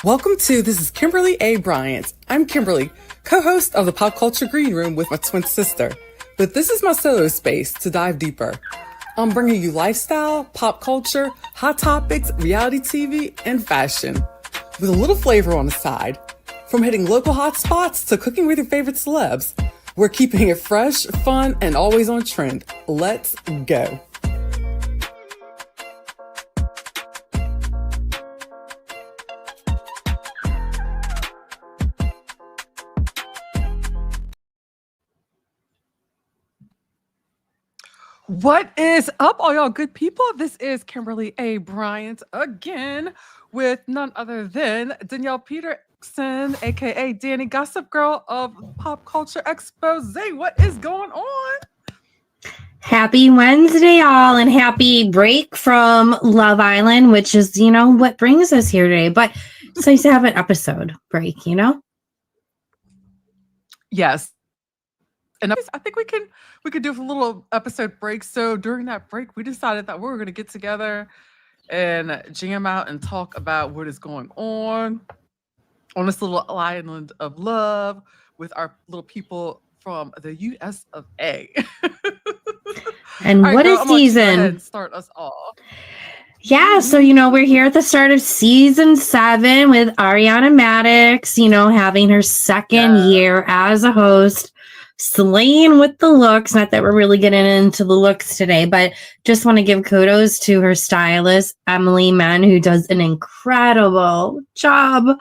Welcome to This is Kimberly A Bryant. I'm Kimberly, co-host of the Pop Culture Green Room with my twin sister. But this is my solo space to dive deeper. I'm bringing you lifestyle, pop culture, hot topics, reality TV, and fashion, with a little flavor on the side. From hitting local hot spots to cooking with your favorite celebs, we're keeping it fresh, fun, and always on trend. Let's go. What is up, all y'all good people? This is Kimberly A Bryant again with none other than Danielle Peterson, aka DaniGossipGirl of Pop Culture Expose. What is going on? Happy Wednesday, all, and happy break from Love Island, which is, what brings us here today. But it's nice to have an episode break, Yes. And I think we could do a little episode break. So during that break, we decided that we were going to get together and jam out and talk about what is going on this little island of love with our little people from the US of A. And what a season. Start us off. Yeah, so, we're here at the start of season 7 with Ariana Madix, having her second year as a host. Slaying with the looks. Not that we're really getting into the looks today, but just want to give kudos to her stylist, Emily Mann, who does an incredible job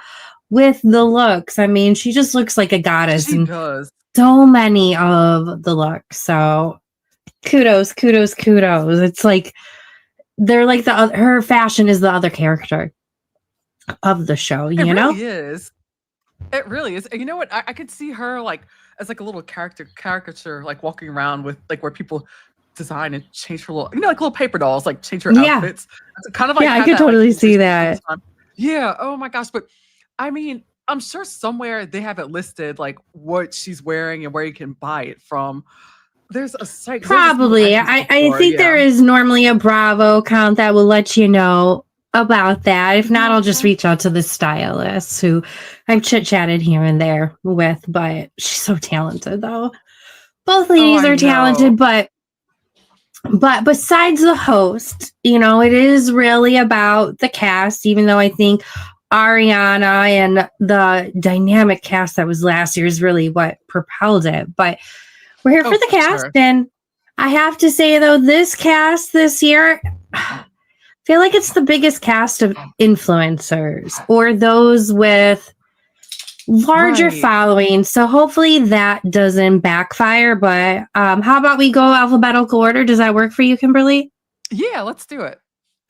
with the looks. I mean, she just looks like a goddess. She does. So many of the looks. So kudos. It's like they're like her fashion is the other character of the show, It really is. It really is. And you know what? I could see her as a little caricature, walking around with where people design and change her little, like little paper dolls, change her outfits. It's kind of I could totally see that. Yeah. Oh my gosh. But I mean, I'm sure somewhere they have it listed, what she's wearing and where you can buy it from. There's a site. Probably. I think there is normally a Bravo account that will let you know about that. If not, I'll just reach out to the stylist who I've chit-chatted here and there with, but she's so talented though. Both ladies are talented, but besides the host, it is really about the cast, even though I think Ariana and the dynamic cast that was last year is really what propelled it. But we're here for the cast, sure. And I have to say though, this cast this year, I feel like it's the biggest cast of influencers or those with larger followings. So hopefully that doesn't backfire. But how about we go alphabetical order? Does that work for you, Kimberly? Yeah, let's do it.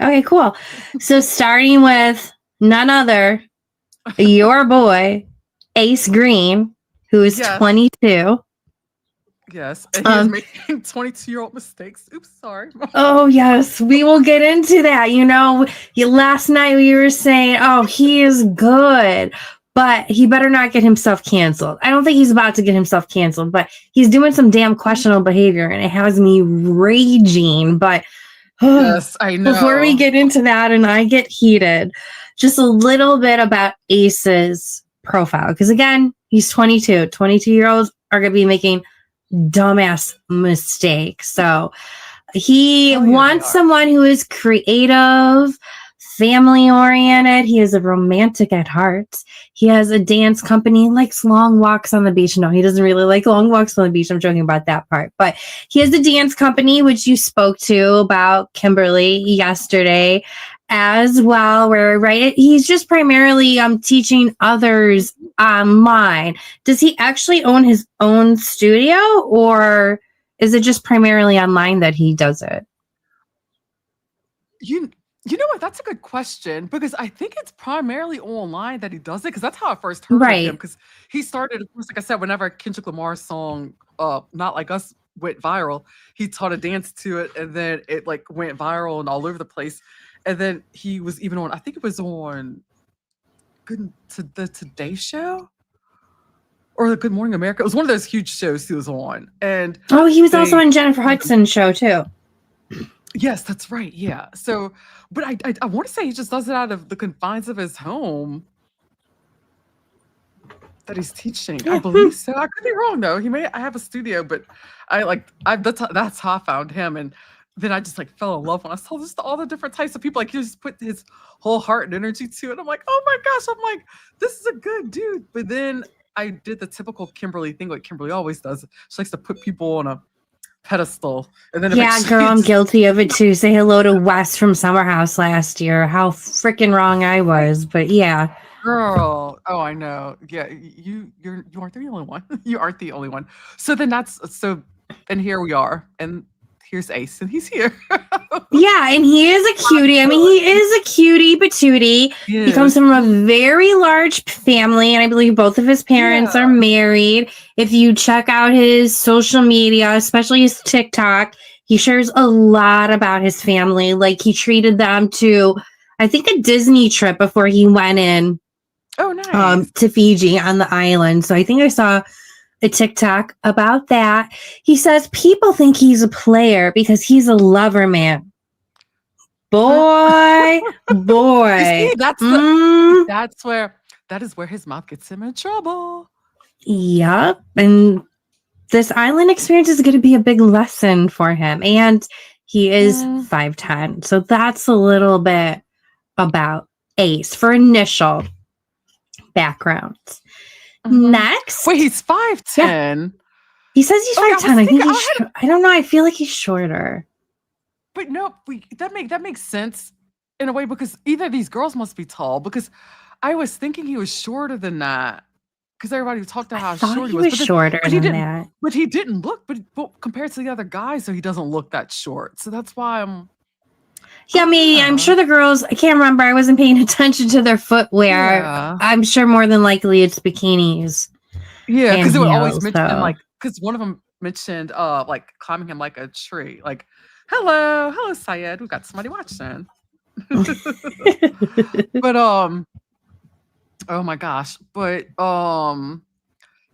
Okay, cool. So starting with none other, your boy, Ace Green, who is 22. Yes, and he's making 22-year-old mistakes. Oops, sorry. Oh, yes, we will get into that. Last night we were saying, oh, he is good, but he better not get himself canceled. I don't think he's about to get himself canceled, but he's doing some damn questionable behavior, and it has me raging. But yes, I know. Before we get into that and I get heated, just a little bit about Ace's profile. Because, again, he's 22. 22-year-olds are going to be making dumbass mistake. So he wants someone who is creative, family oriented. He is a romantic at heart. He has a dance company, likes long walks on the beach. No, he doesn't really like long walks on the beach. I'm joking about that part. But he has a dance company, which you spoke to about Kimberly yesterday as well, where he's just primarily teaching others online. Does he actually own his own studio, or is it just primarily online that he does it? You know what? That's a good question, because I think it's primarily online that he does it, because that's how I first heard of him. Because he started, of course, like I said, whenever Kendrick Lamar's song "Not Like Us" went viral, he taught a dance to it, and then it went viral and all over the place. And then he was even on, I think it was on the Today Show or the Good Morning America. It was one of those huge shows he was on. And he was also on Jennifer Hudson's show too. Yes, that's right. Yeah. So, but I want to say he just does it out of the confines of his home. that he's teaching. I believe so. I could be wrong though. I have a studio, but that's how I found him. And then I just like fell in love when I saw just all the different types of people. Like he just put his whole heart and energy to it. I'm like, oh my gosh. I'm like, this is a good dude. But then I did the typical Kimberly thing, like Kimberly always does. She likes to put people on a pedestal. And then girl, I'm guilty of it too. Say hello to Wes from Summer House last year. How freaking wrong I was. But yeah. Girl, oh, I know. Yeah, you aren't the only one. You aren't the only one. So then and here we are, and here's Ace, and he's here. Yeah, and he is a cutie. I mean, he is a cutie patootie. He comes from a very large family, and I believe both of his parents are married. If you check out his social media, especially his TikTok, he shares a lot about his family. Like he treated them to, I think, a Disney trip before he went in. Oh, nice. To Fiji on the island. So I think I saw a TikTok about that. He says people think he's a player because he's a lover man. Boy. See, that is where his mouth gets him in trouble. Yep. And this island experience is going to be a big lesson for him. And he is 5'10". So that's a little bit about Ace for initial background. Next. Wait, he's 5'10". Yeah. He says he's 5'10". I think I don't know. I feel like he's shorter. But no, that makes sense in a way because either these girls must be tall because I was thinking he was shorter than that because everybody talked about how short he was. Shorter than that. But he didn't look, but compared to the other guys, so he doesn't look that short. So that's why I'm. Yeah, I'm sure the girls, I can't remember. I wasn't paying attention to their footwear. Yeah. I'm sure more than likely it's bikinis. Yeah, because it would always mention because one of them mentioned like climbing him like a tree. Like, hello, Syed. We've got somebody watching. But oh my gosh. But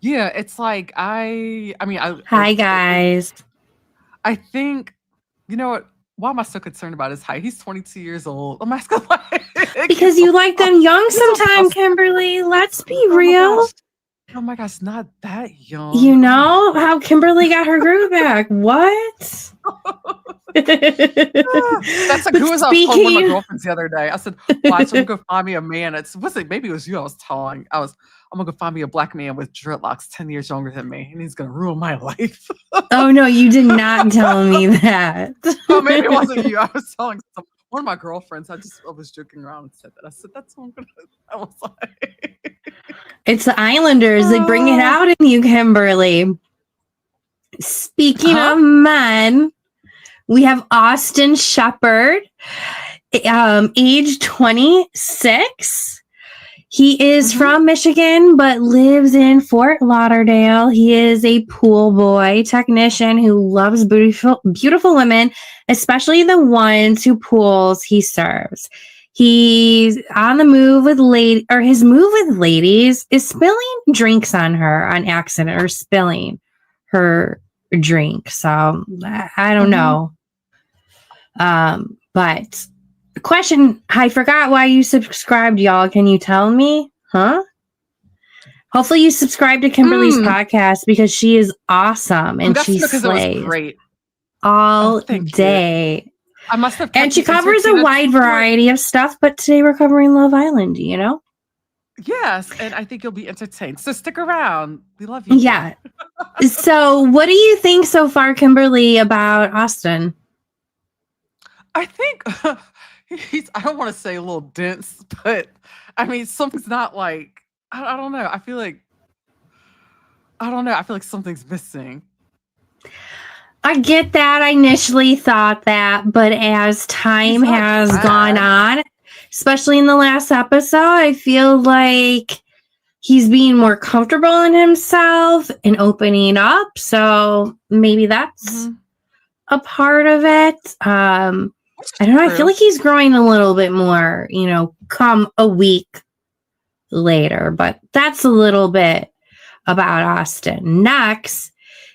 yeah, it's like hi guys. I think you know what. Why am I so concerned about his height? He's 22 years old. I'm asking like because you like them young sometime, Kimberly. Let's be real. Oh my gosh, not that young. You know how Kimberly got her groove back. What? That's like who was I was telling one of my girlfriends the other day. I said, watch, I'm gonna go find me a man. Maybe it was you I was telling. I'm gonna go find me a black man with dreadlocks 10 years younger than me, and he's gonna ruin my life. Oh no, you did not tell me that. Oh, maybe it wasn't you. I was telling one of my girlfriends. I was joking around and said that. I said, that's what I'm gonna I was like it's the Islanders. They bring it out in you, Kimberly. Speaking of men, we have Austin Shepard, age 26. He is from Michigan, but lives in Fort Lauderdale. He is a pool boy technician who loves beautiful women, especially the ones who pools he serves. He's on the move with his move with ladies is spilling drinks on her on accident or spilling her drink. So I don't know. But question, I forgot why you subscribed, y'all. Can you tell me? Huh? Hopefully you subscribe to Kimberly's podcast because she is awesome and she slays. It was great. All day. You. I must have. And she covers a wide variety of stuff, but today we're covering Love Island, you know? Yes, and I think you'll be entertained. So stick around. We love you. Yeah. So what do you think so far, Kimberly, about Austin? I think I don't want to say a little dense, but I mean, something's not like, I don't know. I feel like something's missing. I get that. I initially thought that, but as time has gone on, especially in the last episode, I feel like he's being more comfortable in himself and opening up. So maybe that's a part of it. I don't know. I feel like he's growing a little bit more, come a week later, but that's a little bit about Austin. Next,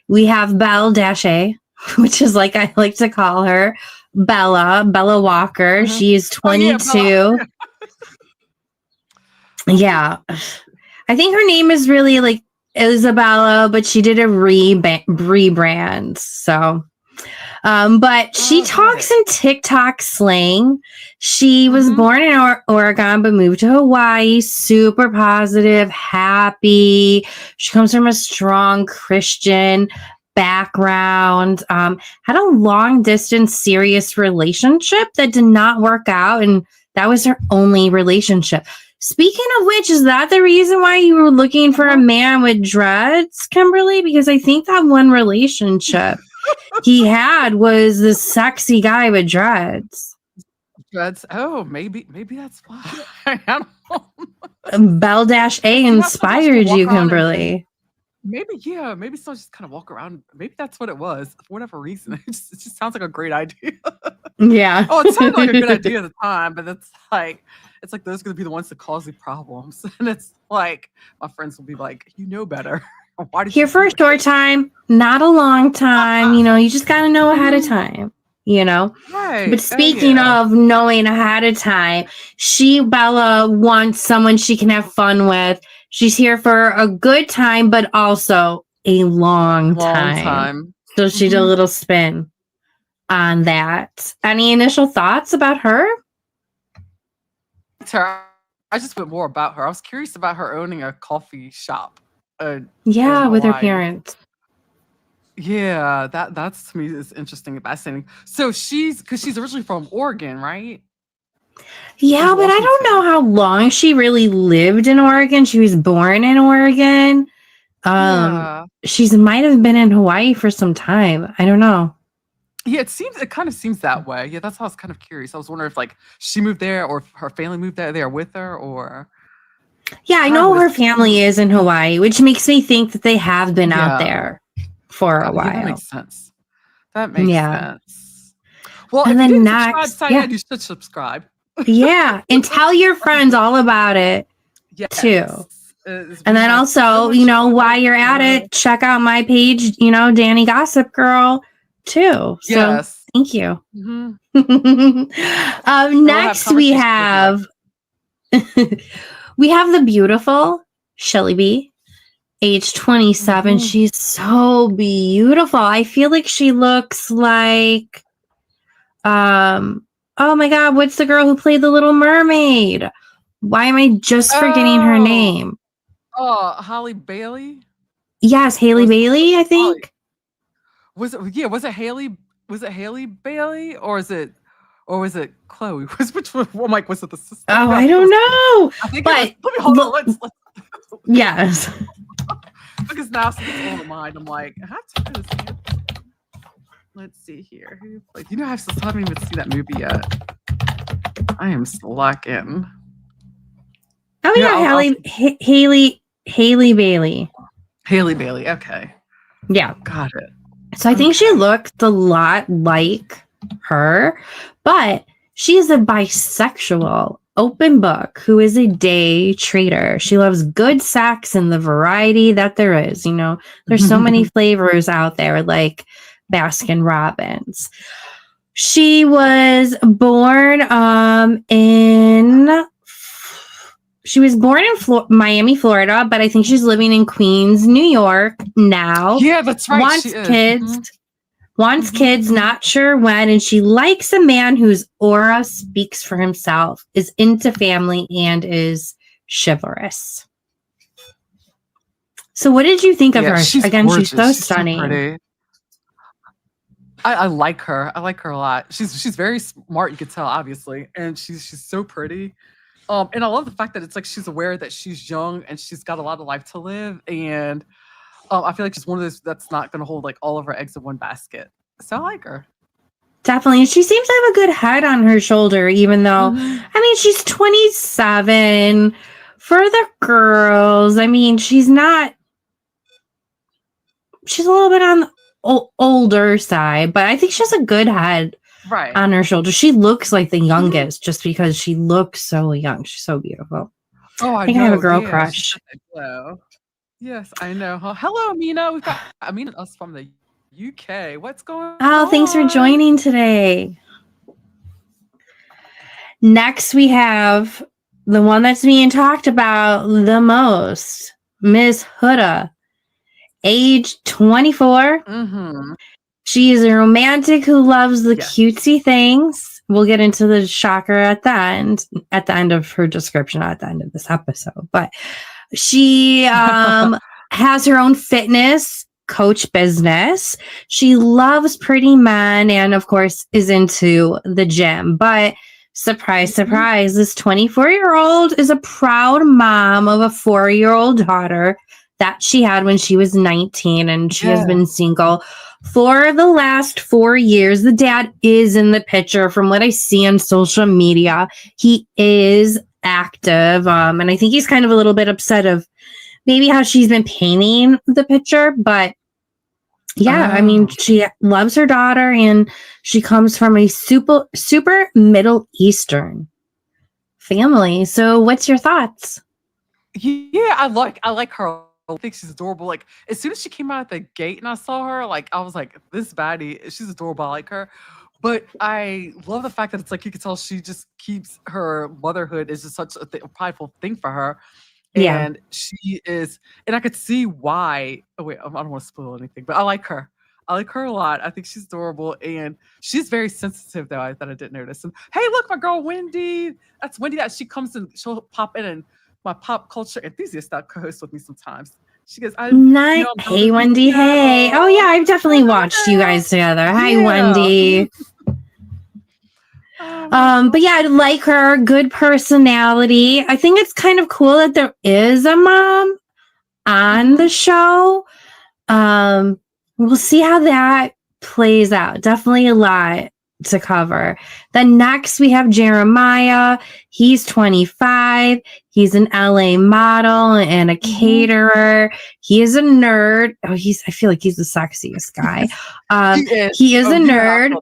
we have Belle-A, which is like I like to call her, Bella Walker. She is 22. Yeah. I think her name is really like Isabella, but she did a rebrand. So, but she talks in TikTok slang. She was born in Oregon, but moved to Hawaii. Super positive, happy. She comes from a strong Christian background. Had a long distance serious relationship that did not work out, and that was her only relationship. Speaking of which, is that the reason why you were looking for a man with dreads, Kimberly? Because I think that one relationship he had was this sexy guy with dreads. Dreads. Oh, maybe that's why. I don't know. Bell-A inspired you, Kimberly. Maybe someone just kind of walk around. Maybe that's what it was. For whatever reason, it just sounds like a great idea. Yeah. Oh, it sounded like a good idea at the time, but it's like those are going to be the ones that cause the problems. And it's like my friends will be like, you know better. Why did Here for a short time, not a long time. You just got to know ahead of time. Right. But speaking of knowing ahead of time, Bella wants someone she can have fun with. She's here for a good time, but also a long time. So she did a little spin on that. Any initial thoughts about her? I just went more about her. I was curious about her owning a coffee shop. With her parents. Yeah, that's to me is interesting and fascinating. So she's originally from Oregon, right? Yeah, but I don't know how long she really lived in Oregon. She was born in Oregon. She might have been in Hawaii for some time. I don't know. Yeah, it kind of seems that way. Yeah, that's how I was kind of curious. I was wondering if like she moved there or if her family moved there with her or. Yeah, I know her family is in Hawaii, which makes me think that they have been out there for a while. Yeah, that makes sense. Sense. Well, and then next, you should subscribe. Yeah, and tell your friends all about it too. And then also, while you're at it, check out my page, DaniGossipGirl too. So thank you. Next we have the beautiful Shelby B, age 27. She's so beautiful. I feel like she looks like oh my God, what's the girl who played the Little Mermaid? Why am I just forgetting her name? Oh, Halle Bailey? Yes, Halle Bailey, I think. Was it Halle Bailey or was it Chloe? Which one? I'm like, was it the sister? Oh, I don't know. I think let's yes. Because now it's on mind. I'm like, let's see here. I haven't even seen that movie yet. I am slacking. Oh yeah, Halle Bailey. Halle Bailey. Okay. Yeah. Got it. So I think she looked a lot like her, but she is a bisexual open book who is a day trader. She loves good sex and the variety that there is. There's so many flavors out there, like Baskin Robbins. She was born in Miami, Florida, but I think she's living in Queens, New York now. Yeah, that's right. Wants kids, not sure when, and she likes a man whose aura speaks for himself, is into family, and is chivalrous. So what did you think of her? Again, gorgeous. She's so stunning. So pretty. I like her. I like her a lot. She's very smart, you could tell, obviously, and she's so pretty. And I love the fact that it's like she's aware that she's young and she's got a lot of life to live, and I feel like she's one of those that's not going to hold like all of her eggs in one basket. So I like her. Definitely. She seems to have a good head on her shoulder, even though, I mean, she's 27. For the girls, I mean, she's a little bit on the older side, but I think she has a good head on her shoulder. She looks like the youngest just because she looks so young. She's so beautiful. Oh, I think I have a girl crush. Yes, I know. Hello, Amina. We've got Amina us from the UK. What's going on? Oh, thanks for joining today. Next, we have the one that's being talked about the most, Miss Huda, age 24. Mm-hmm. She is a romantic who loves the Yes. cutesy things. We'll get into the shocker at the end of her description, at the end of this episode. But she has her own fitness coach business. She loves pretty men and, of course, is into the gym. But surprise, surprise, this 24-year-old is a proud mom of a 4-year-old daughter that she had when she was 19, and she has been single for the last 4 years. The dad is in the picture from what I see on social media. He is active, and I think he's kind of a little bit upset of maybe how she's been painting the picture, but yeah, I mean, she loves her daughter, and she comes from a super Middle Eastern family. So what's your thoughts? Yeah, I like her. I think she's adorable. Like, as soon as she came out at the gate and I saw her, like, I was like, this baddie, she's adorable. I like her. But I love the fact that it's like you can tell she just keeps her motherhood is just such a prideful thing for her. Yeah. And she is, and I could see why. Oh, wait, I don't want to spoil anything, but I like her. I like her a lot. I think she's adorable, and she's very sensitive, though. I thought I didn't notice. And hey, look, my girl Wendy. That's Wendy. That she comes and she'll pop in, and my pop culture enthusiast that co-hosts with me sometimes. She goes, Hey, Wendy. Hey. Oh yeah, I've definitely watched you guys together. Hi, Wendy. But yeah, I like her. Good personality. I think it's kind of cool that there is a mom on the show. We'll see how that plays out. Definitely a lot to cover. Then next we have Jeremiah. He's 25. He's an LA model and a caterer. He is a nerd. I feel like he's the sexiest guy. He is a nerd.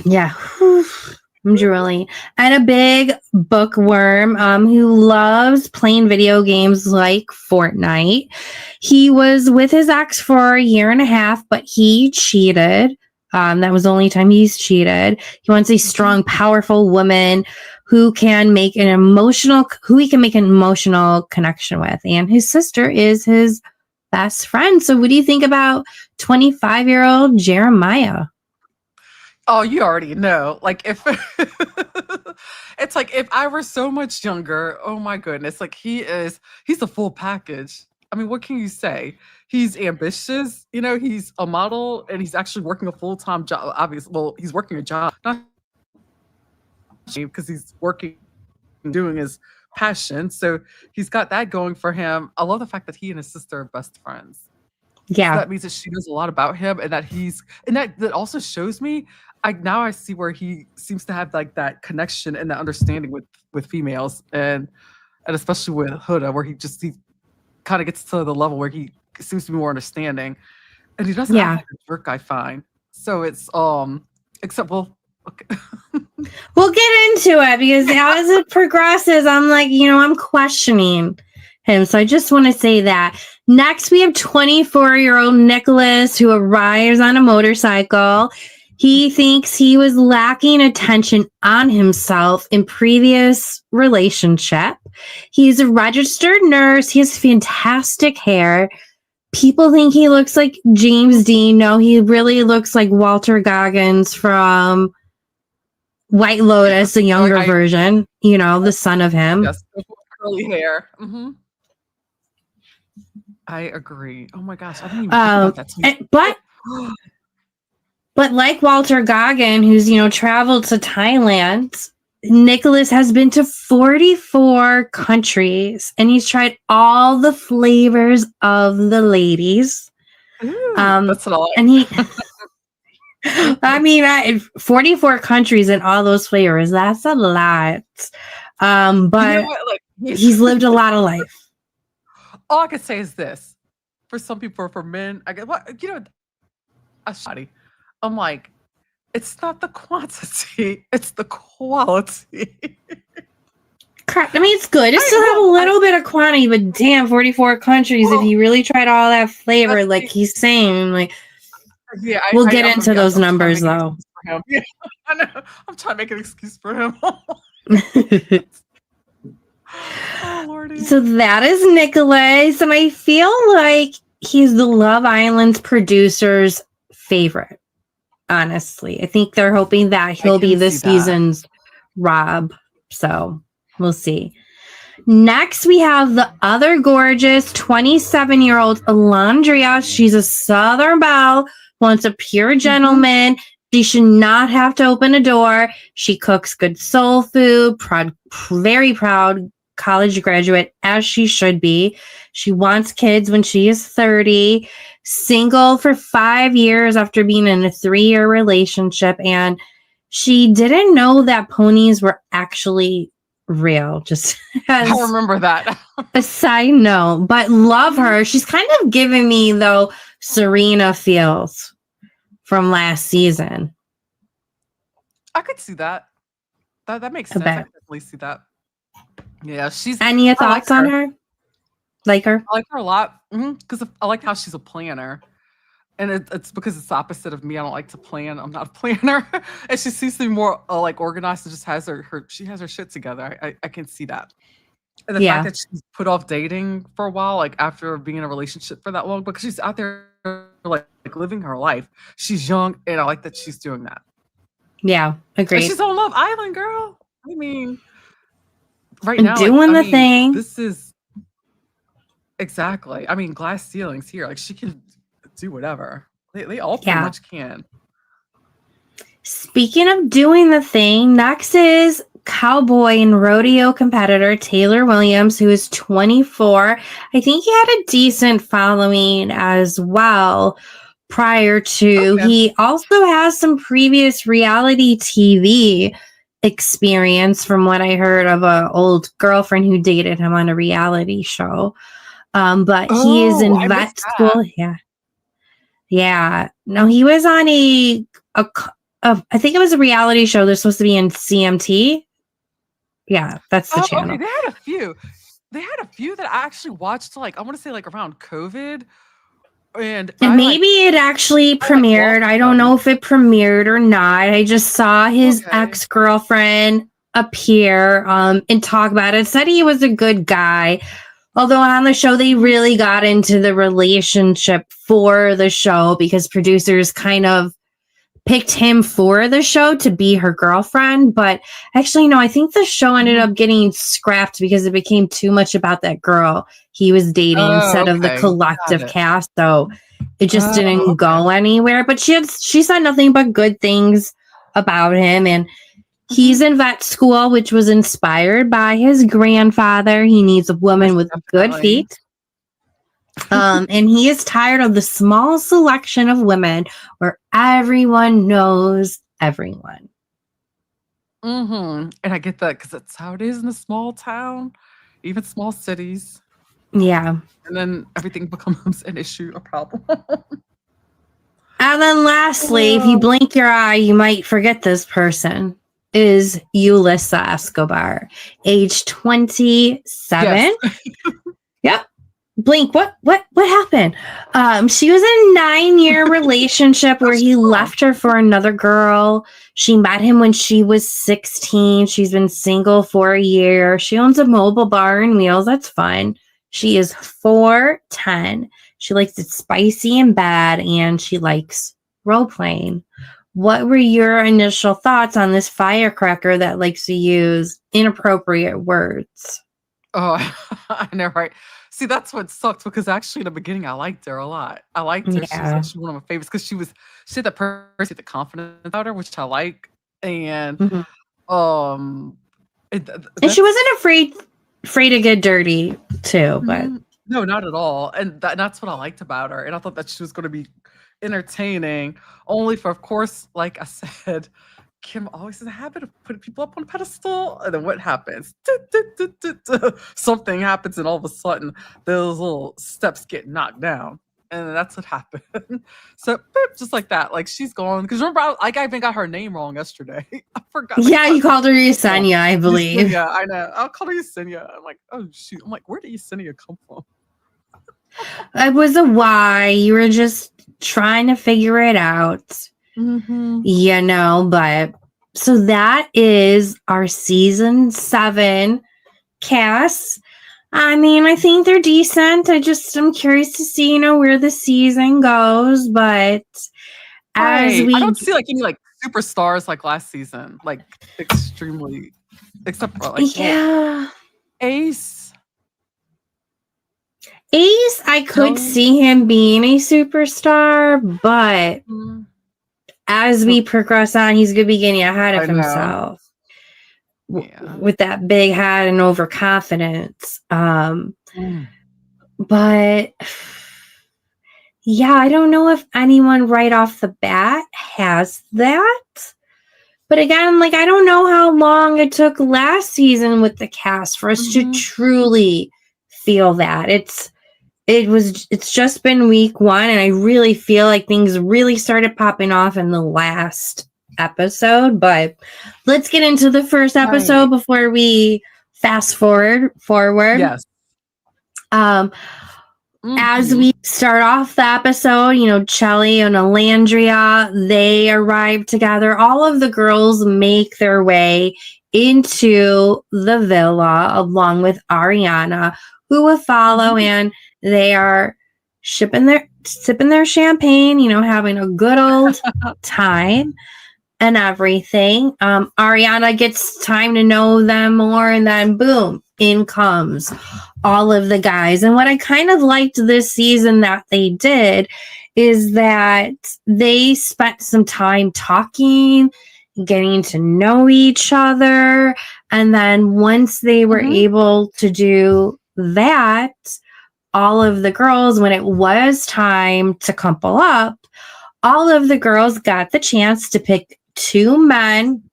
Yeah. I'm drooling. And a big bookworm who loves playing video games like Fortnite. He was with his ex for 1.5 years, but he cheated. That was the only time he's cheated. He wants a strong, powerful woman who he can make an emotional connection with. And his sister is his best friend. So what do you think about 25-year-old Jeremiah? Oh, you already know. Like, if it's like if I were so much younger, oh my goodness. Like, he's a full package. I mean, what can you say? He's ambitious, he's a model, and he's actually working a full-time job. Obviously, well, he's working a job, not because he's working and doing his passion. So he's got that going for him. I love the fact that he and his sister are best friends. Yeah. So that means that she knows a lot about him, and that also shows me, I see where he seems to have like that connection and that understanding with females, and especially with Huda, where he kind of gets to the level where he seems to be more understanding, and he doesn't act like a jerk, I find. So it's except okay. We'll get into it, because as it progresses, I'm like, I'm questioning him. So I just want to say that. Next, we have 24-year-old Nicholas, who arrives on a motorcycle. He thinks he was lacking attention on himself in previous relationship. He's a registered nurse. He has fantastic hair. People think he looks like James Dean. No, he really looks like Walter Goggins from White Lotus, a younger version. The son of him. Yes, curly hair. Mm-hmm. I agree. Oh my gosh, I didn't even think about that. But like Walter Goggin, who's traveled to Thailand, Nicholas has been to 44 countries, and he's tried all the flavors of the ladies. That's a lot. And he, 44 countries and all those flavors. That's a lot. But he's lived a lot of life. All I could say is this: for some people, for men, I get I'm like, it's not the quantity, it's the quality. Correct. I mean, it's good. It still have a little bit of quantity, but damn, 44 countries. If you really tried all that flavor, like he's saying, like, we'll get into those numbers though. Yeah, I know. I'm trying to make an excuse for him. Lordy. So that is Nicholas, and I feel like he's the Love Island's producer's favorite. Honestly, I think they're hoping that he'll be this season's Rob. So we'll see. Next, we have the other gorgeous 27-year-old Alondria. She's a Southern belle, wants a pure gentleman. She should not have to open a door. She cooks good soul food, very proud college graduate, as she should be. She wants kids when she is 30, single for 5 years after being in a 3-year relationship. And she didn't know that ponies were actually real, just as I remember that. a side note, but love her. She's kind of giving me, though, Serena feels from last season. I could see that. That makes sense. I can definitely see that. Yeah, she's. Any thoughts on her? Like her? I like her a lot because I like how she's a planner, and it's because it's the opposite of me. I don't like to plan. I'm not a planner, and she seems to be more like organized and just has she has her shit together. I can see that, and the fact that she's put off dating for a while, like after being in a relationship for that long, because she's out there like living her life. She's young, and I like that she's doing that. Yeah, agreed. And she's on Love Island, girl. I mean, right now, doing the thing. This is exactly. I mean, glass ceilings here. Like she can do whatever. They all pretty much can. Speaking of doing the thing, next is cowboy and rodeo competitor Taylor Williams, who is 24. I think he had a decent following as well prior to. He also has some previous reality TV experience from what I heard of an old girlfriend who dated him on a reality show. But he is in vet school. Yeah. No, he was on I think it was a reality show. They're supposed to be in CMT. Yeah, that's the channel. Okay. They had a few that I actually watched, like, I want to say like around COVID. And maybe it actually premiered. I don't know if it premiered or not. I just saw his ex-girlfriend appear and talk about it. Said he was a good guy. Although on the show, they really got into the relationship for the show because producers kind of picked him for the show to be her girlfriend. But actually, no, I think the show ended up getting scrapped because it became too much about that girl he was dating instead of the collective cast. So it just didn't go anywhere. But she said nothing but good things about him. And he's in vet school, which was inspired by his grandfather. He needs a woman with good feet. And he is tired of the small selection of women where everyone knows everyone. And I get that because that's how it is in a small town, even small cities. Yeah. And then everything becomes an issue, a problem. And then lastly, if you blink your eye, you might forget this person, is Yulissa Escobar, age 27. Yes. Yep. Blink. What happened? She was in a 9-year relationship where he left her for another girl. She met him when she was 16. She's been single for a year. She owns a mobile bar in Wheels. That's fun. She is 4'10". She likes it spicy and bad, and she likes role playing. What were your initial thoughts on this firecracker that likes to use inappropriate words? Oh, I know, right? See, that's what sucks because actually in the beginning I liked her a lot. I liked her. She was actually one of my favorites because she had the person, the confidence about her, which I like. And and she wasn't afraid to get dirty too, but no, not at all. And that's what I liked about her. And I thought that she was going to be entertaining, only for, of course, like I said, Kim always has a habit of putting people up on a pedestal, and then what happens? Something happens, and all of a sudden, those little steps get knocked down, and that's what happened. So, just like that, like she's gone. Because remember, I even got her name wrong yesterday. I forgot. Yeah, you called her Yesenia, I believe. Yeah, I know. I'll call her Yesenia. I'm like, oh shoot. I'm like, where did Yesenia come from? It was a why. You were just trying to figure it out. You know, but so that is our season 7 cast. I mean, I think they're decent. I'm curious to see, where the season goes. But as Right. I we, don't see like any like superstars like last season, like extremely, except for like yeah, Ace. Ace, I could Joey. see him being a superstar, but as we progress on, he's going to be getting ahead of himself with that big head and overconfidence. But yeah, I don't know if anyone right off the bat has that. But again, like, I don't know how long it took last season with the cast for us to truly feel that. It's just been week 1, and I really feel like things really started popping off in the last episode. But let's get into the first episode before we fast forward. Yes. As we start off the episode, Chelly and Alandria, they arrive together. All of the girls make their way into the villa along with Ariana, who will follow, and they are sipping their champagne, having a good old time and everything. Ariana gets time to know them more, and then boom, in comes all of the guys. And what I kind of liked this season that they did is that they spent some time talking, getting to know each other. And then once they were able to do that, all of the girls, when it was time to couple up, all of the girls got the chance to pick 2 men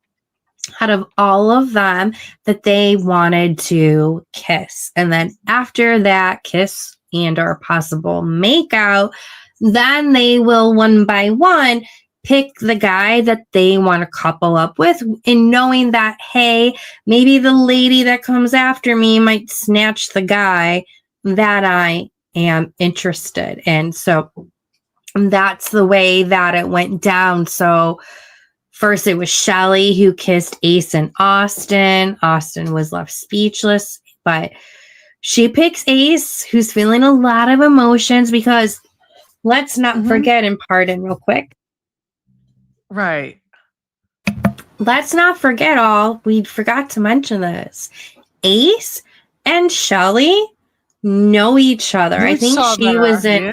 out of all of them that they wanted to kiss. And then after that kiss and or possible makeout, then they will one by one pick the guy that they want to couple up with, and knowing that, hey, maybe the lady that comes after me might snatch the guy that I am interested in. So that's the way that it went down. So first, it was Shelly who kissed Ace and Austin. Austin was left speechless, but she picks Ace, who's feeling a lot of emotions, because let's not forget, and pardon real quick. Right. Let's not forget we forgot to mention this. Ace and Shelly know each other. I think she was in...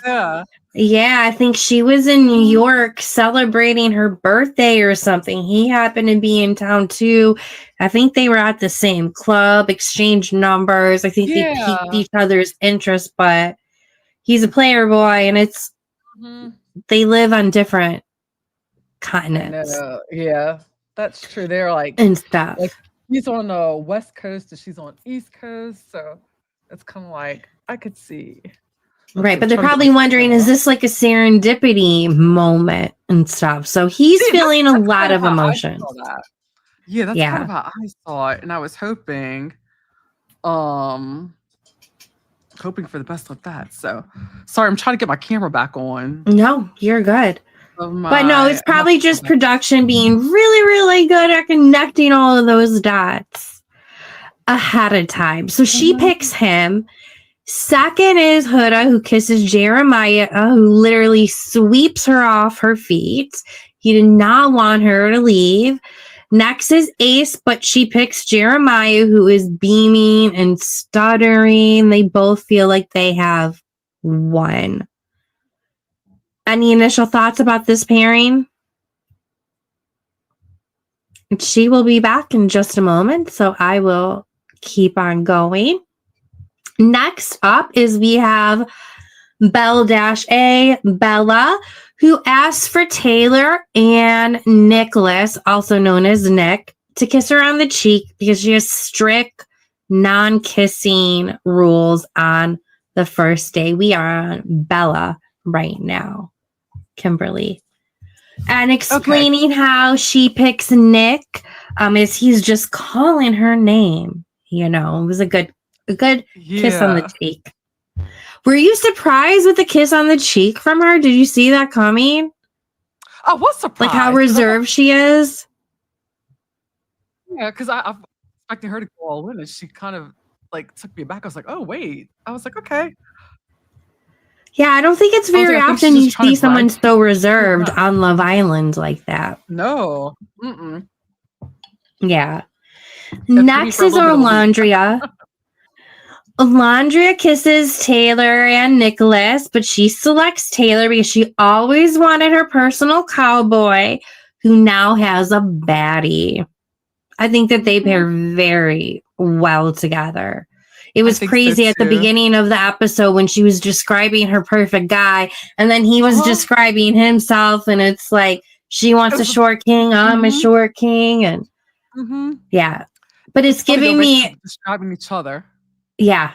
Yeah, I think she was in New York celebrating her birthday or something. He happened to be in town too. I think they were at the same club, exchanged numbers. I think they piqued each other's interest, but he's a player boy, and it's they live on different continents. Yeah, that's true. They're like and stuff. Like, he's on the West Coast and she's on East Coast, so it's kind of like I could see. Right, but they're probably wondering, is this like a serendipity moment and stuff? So he's feeling a lot of emotions. Yeah, that's kind of how I saw it. And I was hoping for the best with that. So sorry, I'm trying to get my camera back on. No, you're good. But no, it's probably just production being really, really good at connecting all of those dots ahead of time. So she picks him. Second is Huda, who kisses Jeremiah, who literally sweeps her off her feet. He did not want her to leave. Next is Ace, but she picks Jeremiah, who is beaming and stuttering. They both feel like they have won. Any initial thoughts about this pairing? She will be back in just a moment, so I will keep on going. Next up is we have Belle-A, Bella, who asks for Taylor and Nicholas, also known as Nick, to kiss her on the cheek because she has strict non-kissing rules on the first day. We are on Bella right now, Kimberly. And explaining how she picks Nick is he's just calling her name. It was a good kiss on the cheek. Were you surprised with the kiss on the cheek from her? Did you see that coming? I was surprised. Like how reserved she is? Yeah, because I'm expecting her to go all in, and she kind of like took me back. I was like, oh wait. I was like, okay. Yeah, I don't think it's very often you see someone so reserved on Love Island like that. No. Mm-mm. Yeah. Next is Alondria. Alondria kisses Taylor and Nicholas, but she selects Taylor because she always wanted her personal cowboy, who now has a baddie. I think that they pair very well together. It was crazy at the beginning of the episode when she was describing her perfect guy, and then he was describing himself, and it's like, she wants a short king, I'm a short king, and yeah. But it's giving me describing each other. Yeah.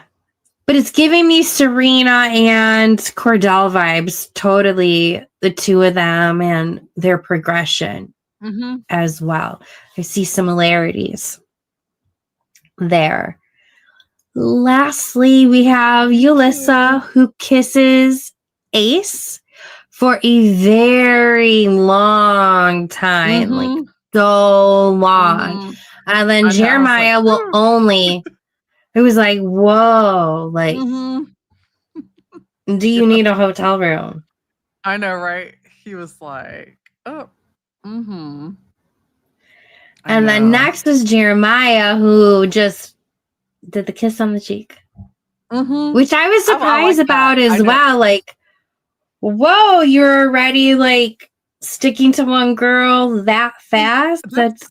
But it's giving me Serena and Cordell vibes, totally, the two of them and their progression as well. I see similarities there. Lastly, we have Yulissa, who kisses Ace for a very long time, like so long. And then Jeremiah will only... It was like, whoa, like, do you need a hotel room? I know, right? He was like, oh, And then next is Jeremiah, who just did the kiss on the cheek, which I was surprised about as well. Like, whoa, you're already like sticking to one girl that fast.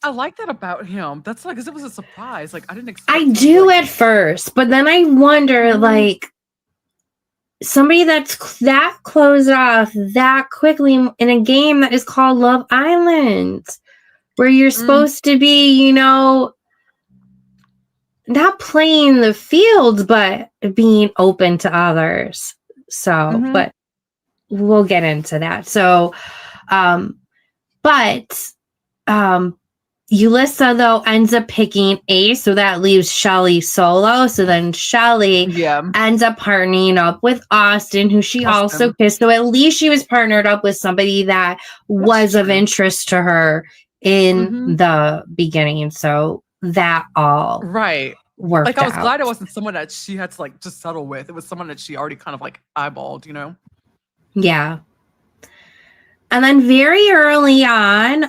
I like that about him. That's like, because it was a surprise. Like, I didn't expect. I do at first, but then I wonder, like, somebody that's that closed off that quickly in a game that is called Love Island, where you're supposed to be, you know, not playing the field, but being open to others. So, but we'll get into that. So, Yulissa, though, ends up picking Ace, so that leaves Shelly solo. So then Shelly ends up partnering up with Austin, who she also kissed. So at least she was partnered up with somebody that was of interest to her in the beginning. So that all worked Like, I was out. glad it wasn't someone that she had to, like, just settle with. It was someone that she already kind of, like, eyeballed, you know? Yeah. And then very early on,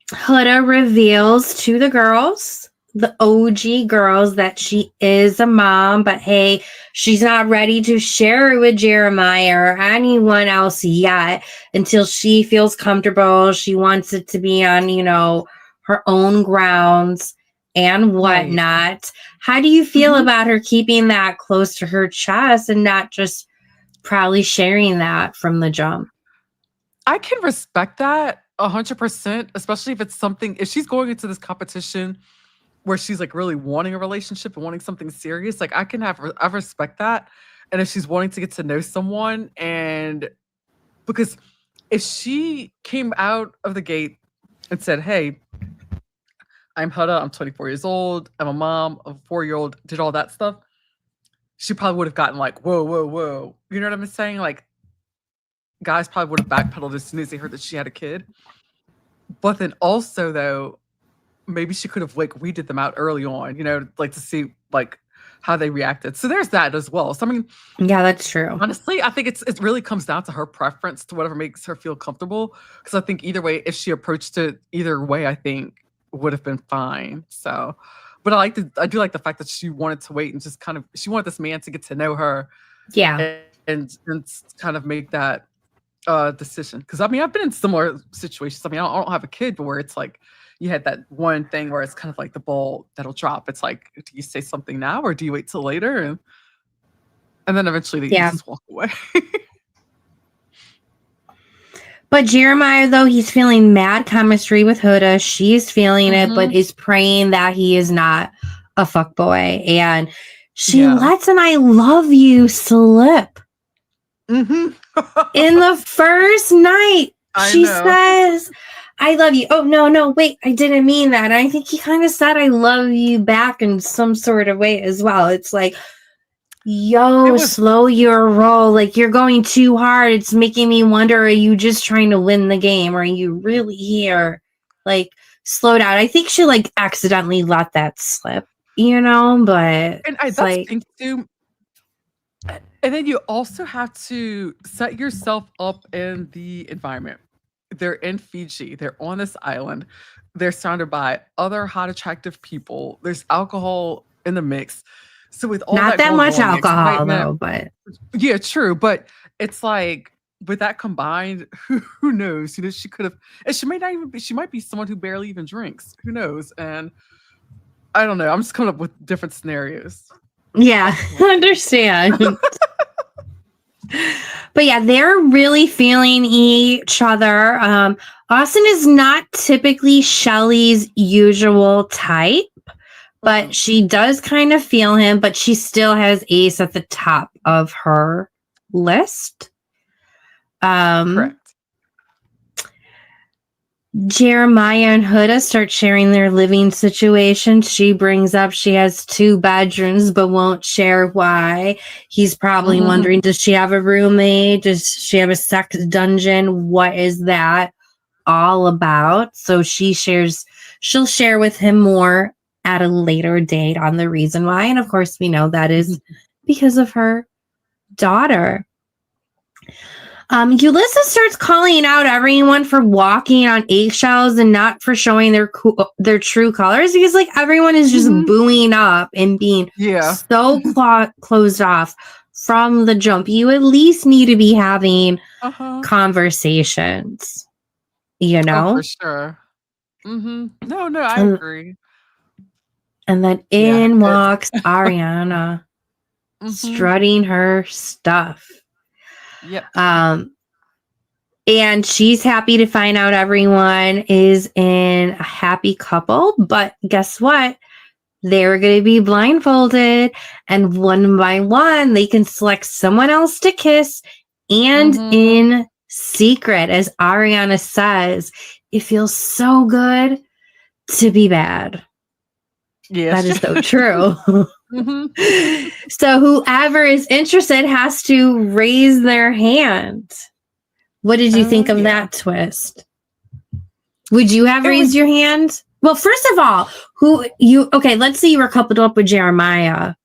Huda reveals to the girls, the OG girls, that she is a mom, but hey, she's not ready to share it with Jeremiah or anyone else yet until she feels comfortable. She wants it to be on, you know, her own grounds and whatnot. How do you feel about her keeping that close to her chest and not just proudly sharing that from the jump? I can respect that 100%, especially if it's something, if she's going into this competition where she's like really wanting a relationship and wanting something serious, like I respect that. And if she's wanting to get to know someone, and because if she came out of the gate and said, hey, I'm Huda, I'm 24 years old, I'm a mom of a 4-year-old, did all that stuff, she probably would have gotten like, whoa, whoa, whoa. You know what I'm saying? Like, guys probably would have backpedaled as soon as they heard that she had a kid. But then also, though, maybe she could have like weeded them out early on, you know, like to see like how they reacted. So there's that as well. So I mean, yeah, that's true. Honestly, I think it really comes down to her preference to whatever makes her feel comfortable. Because I think either way, if she approached it either way, I think would have been fine. So, but I do like the fact that she wanted to wait and just kind of, she wanted this man to get to know her, and kind of make that decision. Because I mean, I've been in similar situations. I mean, I don't have a kid, but where it's like you had that one thing where it's kind of like the ball that'll drop. It's like, do you say something now or do you wait till later? And then eventually they just walk away. But Jeremiah, though, he's feeling mad chemistry with Huda. She's feeling it, but is praying that he is not a fuckboy. And she lets an I love you slip. In the first night, she says, I love you. Oh, no, wait, I didn't mean that. And I think he kind of said, I love you back in some sort of way as well. It's like, slow your roll. Like, you're going too hard. It's making me wonder, are you just trying to win the game? Or are you really here? Like, slow down. I think she, like, accidentally let that slip. you know, but And it's that's like, thing too. And then you also have to set yourself up in the environment. They're in Fiji. They're on this island. They're surrounded by other hot, attractive people. There's alcohol in the mix. So with all not that that going much on, the alcohol excitement, though, but yeah, true. But it's like with that combined, who knows? You know, she could have, and she may not even be. She might be someone who barely even drinks. Who knows? And I don't know. I'm just coming up with different scenarios. yeah, understand. But yeah, they're really feeling each other. Austin is not typically Shelly's usual type, but she does kind of feel him, but she still has Ace at the top of her list. Correct. Jeremiah and Huda start sharing their living situation. She brings up she has 2 bedrooms, but won't share why. He's probably wondering, does she have a roommate? Does she have a sex dungeon? What is that all about? So she'll share with him more at a later date on the reason why. And of course, we know that is because of her daughter. Yulissa starts calling out everyone for walking on eggshells and not for showing their true colors, because like everyone is just booing up and being so closed off from the jump. You at least need to be having conversations, you know? Oh, for sure. No, I agree. And then in walks Ariana, strutting her stuff. Yep. And she's happy to find out everyone is in a happy couple. But guess what? They're going to be blindfolded. And one by one, they can select someone else to kiss. And in secret, as Ariana says, it feels so good to be bad. Yes. That is so true. So whoever is interested has to raise their hand. What did you think of that twist? Would you have raised your hand? Well, first of all, let's say you were coupled up with Jeremiah.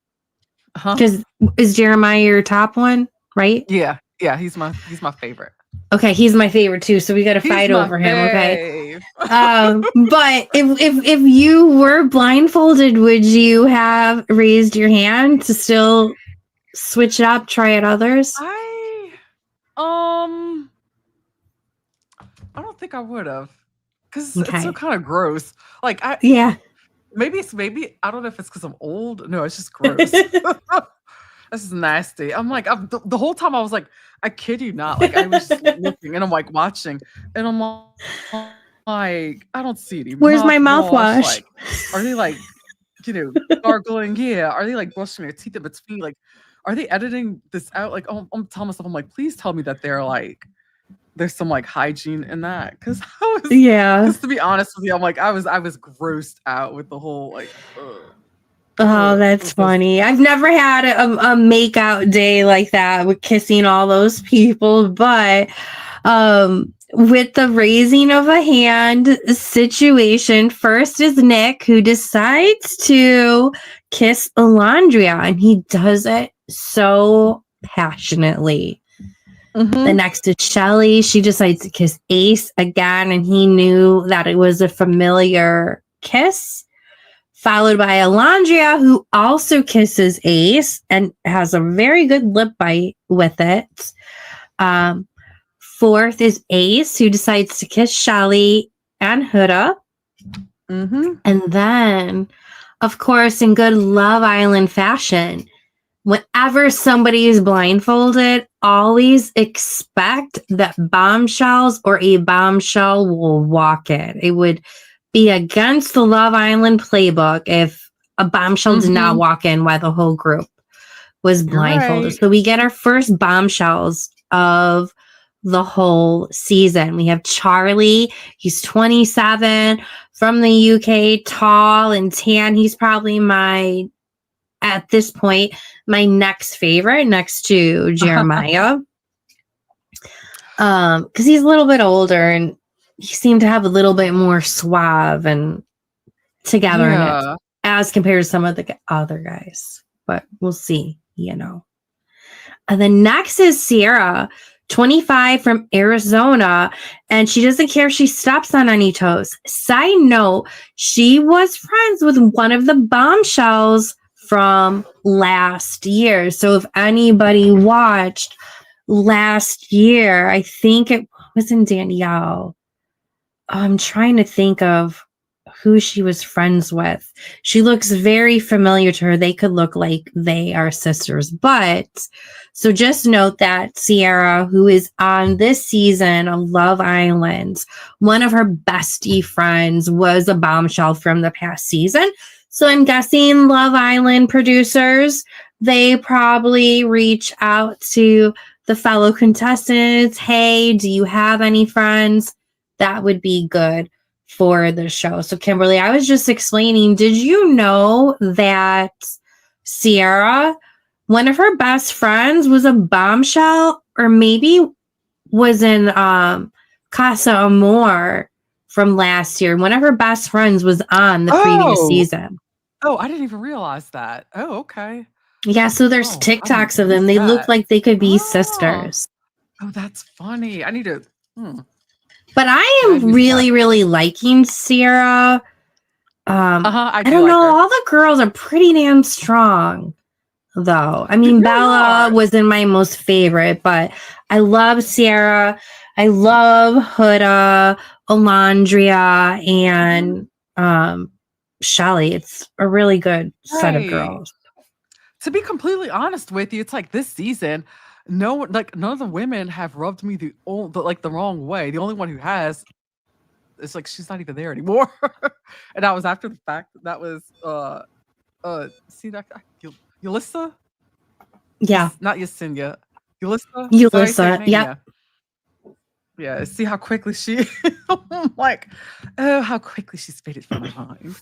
Because is Jeremiah your top one, right? Yeah, he's my favorite. Okay, he's my favorite too, so we got to fight over him, okay? But if you were blindfolded, would you have raised your hand to still switch it up, try at others? I don't think I would have, because it's so kind of gross. Like maybe I don't know if it's because I'm old. No, it's just gross. This is nasty. I'm like, the whole time I was like, I kid you not. Like, I was just looking and I'm like watching and I'm like, I don't see any. Where's my mouthwash? Like, are they like, gargling? Yeah. Are they like brushing their teeth in between? Like, are they editing this out? Like, I'm telling myself, I'm like, please tell me that they're like, there's some like hygiene in that. Cause to be honest with you, I'm like, I was grossed out with the whole like, oh, that's funny. I've never had a make-out day like that with kissing all those people, but with the raising of a hand situation, first is Nick, who decides to kiss Alondria, and he does it so passionately. The next is Shelly. She decides to kiss Ace again, and he knew that it was a familiar kiss. Followed by Alondria, who also kisses Ace and has a very good lip bite with it. Fourth is Ace, who decides to kiss Shelly and Huda. And then, of course, in good Love Island fashion, whenever somebody is blindfolded, always expect that Bombshells or a bombshell will walk in. It would be against the Love Island playbook if a bombshell did not walk in while the whole group was blindfolded. So we get our first bombshells of the whole season. We have Charlie. He's 27, from the UK, tall and tan. He's probably at this point, my next favorite next to Jeremiah. Because he's a little bit older and he seemed to have a little bit more suave and togetherness as compared to some of the other guys. But we'll see, And then next is Sierra, 25 from Arizona, and she doesn't care if she steps on any toes. Side note, she was friends with one of the Bombshells from last year. So if anybody watched last year, I think it was in Danielle. I'm trying to think of who she was friends with. She looks very familiar to her. They could look like they are sisters. But so just note that Sierra, who is on this season of Love Island, one of her bestie friends was a Bombshell from the past season. So I'm guessing Love Island producers, they probably reach out to the fellow contestants. Hey, do you have any friends? That would be good for the show. So Kimberly, I was just explaining, did you know that Sierra, one of her best friends was a Bombshell, or maybe was in Casa Amor from last year? One of her best friends was on the previous season. Oh, I didn't even realize that. Oh, okay. Yeah, so there's TikToks of them. They look like they could be sisters. Oh, that's funny. I need to... But I am really, really liking Sierra. I don't know. All the girls are pretty damn strong, though. I mean, Bella was in my most favorite, but I love Sierra. I love Huda, Alondria, and Shelly. It's a really good set of girls. To be completely honest with you, it's like this season, none of the women have rubbed me the wrong way. The only one who has, it's like she's not even there anymore. And that was after the fact. That was see that Yulissa? Yeah. Not Yesenia. Yulissa? Yulissa, yeah. Yeah, see how quickly she how quickly she's faded from my mind.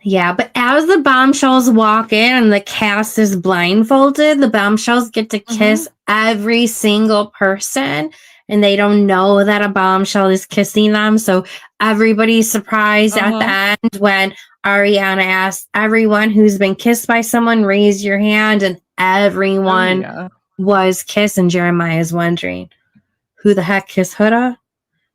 Yeah, but as the Bombshells walk in and the cast is blindfolded, the Bombshells get to kiss every single person, and they don't know that a Bombshell is kissing them. So everybody's surprised at the end when Ariana asks everyone who's been kissed by someone, raise your hand, and everyone was kissed. And Jeremiah's wondering, who the heck kissed Huda?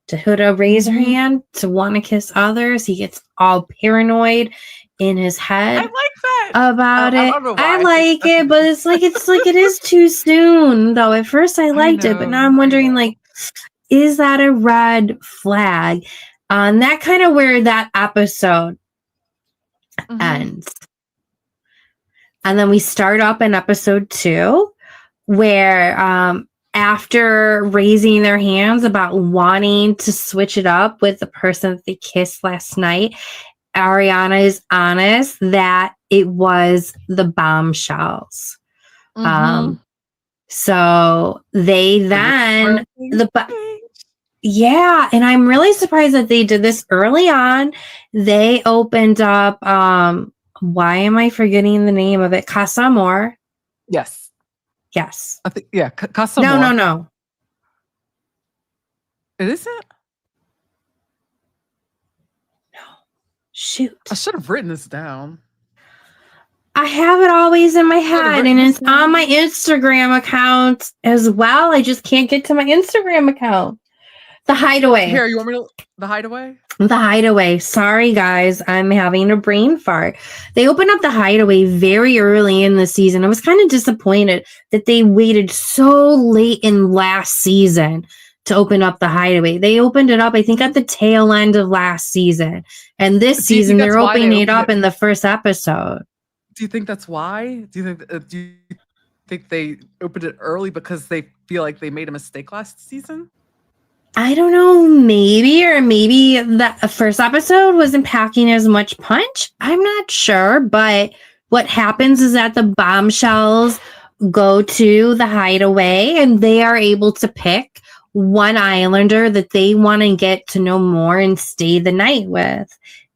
Did Huda raise her hand to want to kiss others? He gets all paranoid in his head. I like that about it. I like it, but it's like it is too soon. Though at first I liked it, but now I'm wondering, is that a red flag? And that kind of where that episode ends. And then we start up in episode 2, where after raising their hands about wanting to switch it up with the person that they kissed last night, Ariana is honest that it was the Bombshells. So they then and I'm really surprised that they did this early on. They opened up why am I forgetting the name of it? Casa Amor. Yes. Yes. I think Casa Amor. No. It isn't? No. Shoot. I should have written this down. I have it always in my head, and it's on my Instagram account as well. I just can't get to my Instagram account. The Hideaway. Here, you want me to... The Hideaway? The Hideaway. Sorry, guys. I'm having a brain fart. They opened up The Hideaway very early in the season. I was kind of disappointed that they waited so late in last season to open up The Hideaway. They opened it up, I think, at the tail end of last season. And this season, they're opening it up in the first episode. Do you think that's why? Do you think they opened it early because they feel like they made a mistake last season? I don't know, maybe the first episode wasn't packing as much punch. I'm not sure, but what happens is that the Bombshells go to the Hideaway and they are able to pick one Islander that they want to get to know more and stay the night with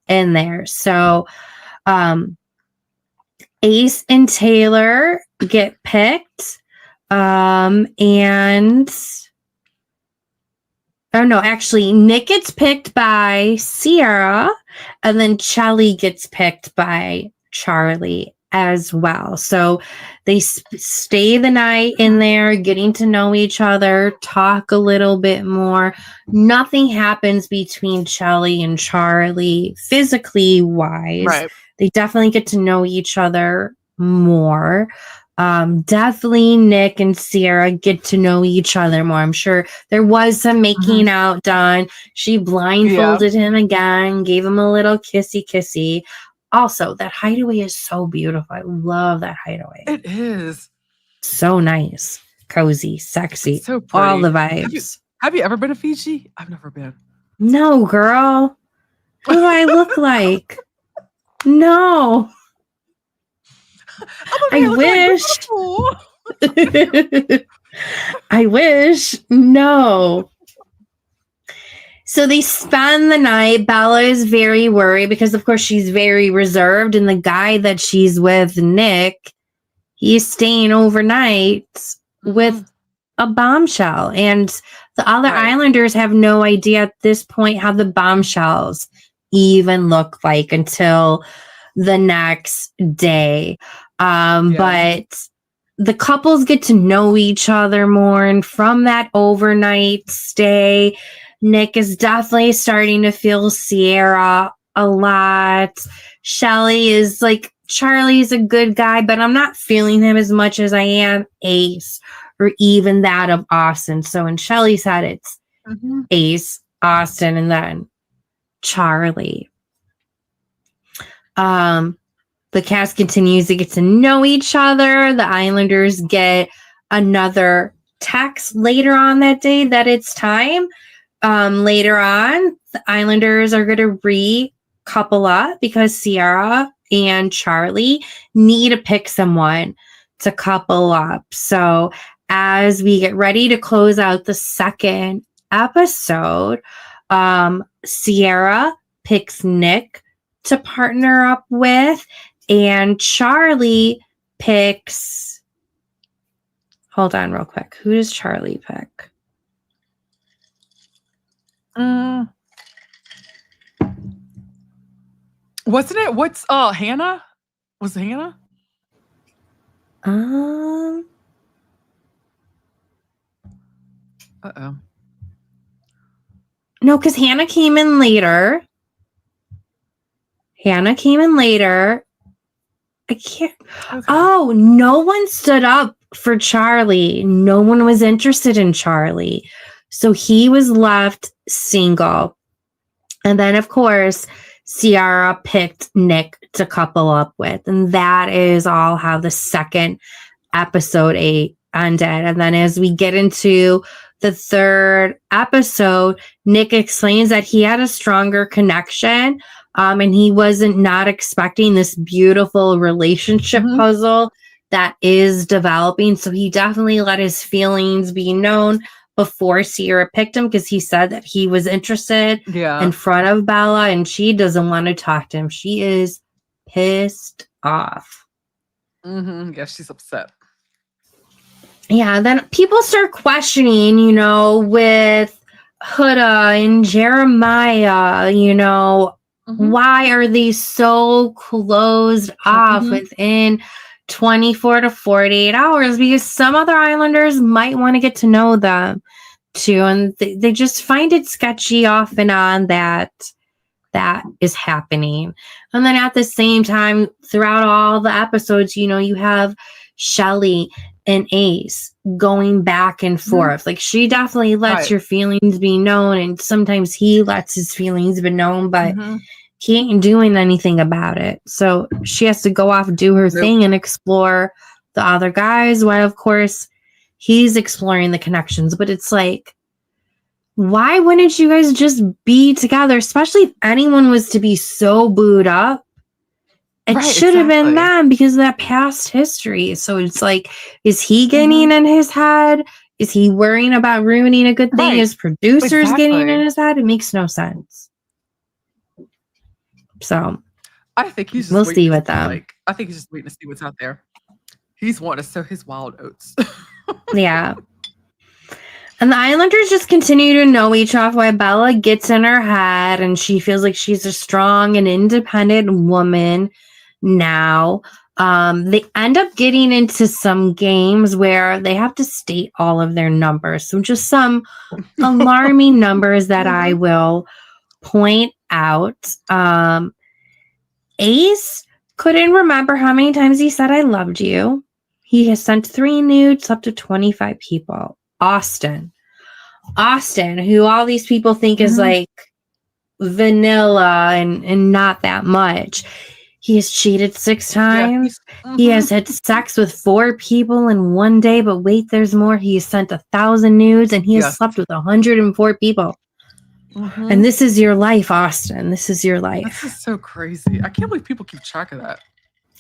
in there. So, Ace and Taylor get picked, and Oh no, actually, Nick gets picked by Sierra, and then Shelly gets picked by Charlie as well. So they stay the night in there, getting to know each other, talk a little bit more. Nothing happens between Shelly and Charlie physically wise. Right. They definitely get to know each other more. Definitely Nick and Sierra get to know each other more. I'm sure there was some making out done. She blindfolded him again, gave him a little kissy. Also, that hideaway is so beautiful. I love that hideaway. It is. So nice. Cozy, sexy. It's so pretty. All the vibes. Have you ever been to Fiji? I've never been. No, girl. Who do I look like? No. I wish. I wish. No. So they spend the night. Bella is very worried because, of course, she's very reserved. And the guy that she's with, Nick, he's staying overnight with a bombshell. And the other Islanders have no idea at this point how the bombshells even look like until the next day. But the couples get to know each other more. And from that overnight stay, Nick is definitely starting to feel Sierra a lot. Shelly is like, Charlie's a good guy, but I'm not feeling him as much as I am Ace or even that of Austin. So in Shelly's head, it's Ace, Austin, and then Charlie. The cast continues to get to know each other. The Islanders get another text later on that day that it's time. Later on, the Islanders are going to re-couple up because Sierra and Charlie need to pick someone to couple up. So as we get ready to close out the second episode, Sierra picks Nick to partner up with, and Charlie picks... Hold on real quick. Who does Charlie pick? Wasn't it? What's Hannah? Was it Hannah? Uh-oh. No, because Hannah came in later. I can't. Okay. Oh, no one stood up for Charlie. No one was interested in Charlie. So he was left single. And then, of course, Sierra picked Nick to couple up with. And that is all how the second episode 8 ended. And then as we get into the third episode, Nick explains that he had a stronger connection. And he wasn't not expecting this beautiful relationship puzzle that is developing. So he definitely let his feelings be known before Sierra picked him, because he said that he was interested in front of Bella and she doesn't want to talk to him. She is pissed off. Yeah, she's upset. Yeah, then people start questioning, with Huda and Jeremiah, why are they so closed off within 24 to 48 hours? Because some other Islanders might want to get to know them too. And they just find it sketchy off and on that is happening. And then at the same time, throughout all the episodes, you have Shelly and Ace going back and forth. Like, she definitely lets your feelings be known, and sometimes he lets his feelings be known, but he ain't doing anything about it. So she has to go off and do her thing and explore the other guys, while of course he's exploring the connections. But it's like, why wouldn't you guys just be together? Especially if anyone was to be so booed up. It should have been them because of that past history. So it's like, is he getting in his head? Is he worrying about ruining a good thing? Is producers getting in his head? It makes no sense. So I think he's just we'll see with them. I think he's just waiting to see what's out there. He's wanting to sow his wild oats. Yeah. And the Islanders just continue to know each other while Bella gets in her head and she feels like she's a strong and independent woman now. They end up getting into some games where they have to state all of their numbers. So just some alarming numbers that I will point out. Ace couldn't remember how many times he said I loved you. He has sent 3 nudes up to 25 people. Austin, who all these people think is like vanilla and not that much. He has cheated 6 times. Yeah, he has had sex with 4 people in one day, but wait, there's more. He has sent 1,000 nudes and he has slept with 104 people. And this is your life, Austin. This is your life. This is so crazy. I can't believe people keep track of that.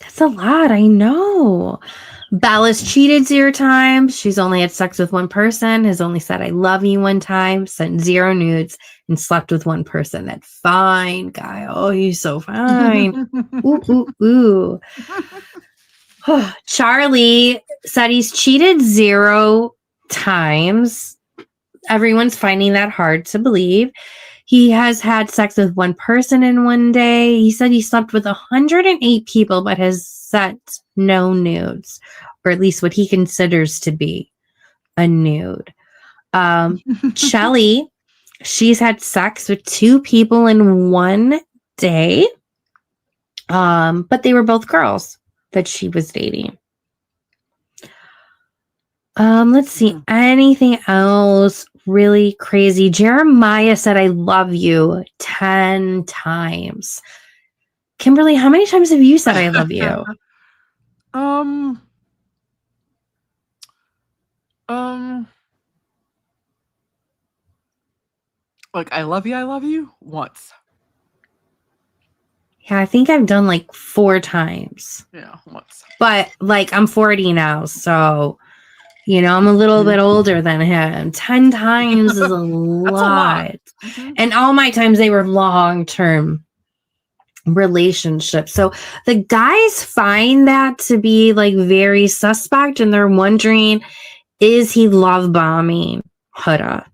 That's a lot. I know. Bella's cheated 0 times. She's only had sex with 1 person, has only said I love you 1 time, sent 0 nudes, and slept with 1 person. That fine guy. Oh, he's so fine. Ooh, ooh, ooh. Charlie said he's cheated 0 times. Everyone's finding that hard to believe. He has had sex with 1 person in one day. He said he slept with 108 people, but has sent no nudes, or at least what he considers to be a nude. Shelly, she's had sex with 2 people in one day, but they were both girls that she was dating. Let's see. Anything else really crazy? Jeremiah said, I love you 10 times. Kimberly, how many times have you said I love you? Like I love you once. Yeah, I think I've done like 4 times. Yeah, once. But like I'm 40 now, so you know, I'm a little bit older than him. 10 times is a lot. And all my times, they were long-term relationships. So the guys find that to be like very suspect. And they're wondering, is he love bombing Huda?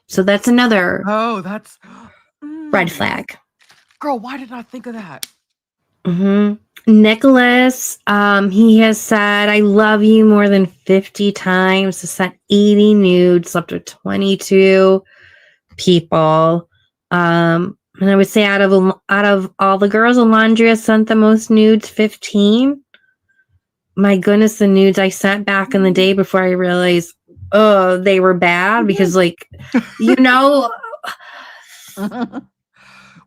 So that's another that's red flag. Girl, why did I think of that? Nicholas, he has said, I love you more than 50 times, has sent 80 nudes, slept with 22 people. And I would say out of all the girls, Alondria sent the most nudes, 15. My goodness, the nudes I sent back in the day before I realized, oh, they were bad because like, you know,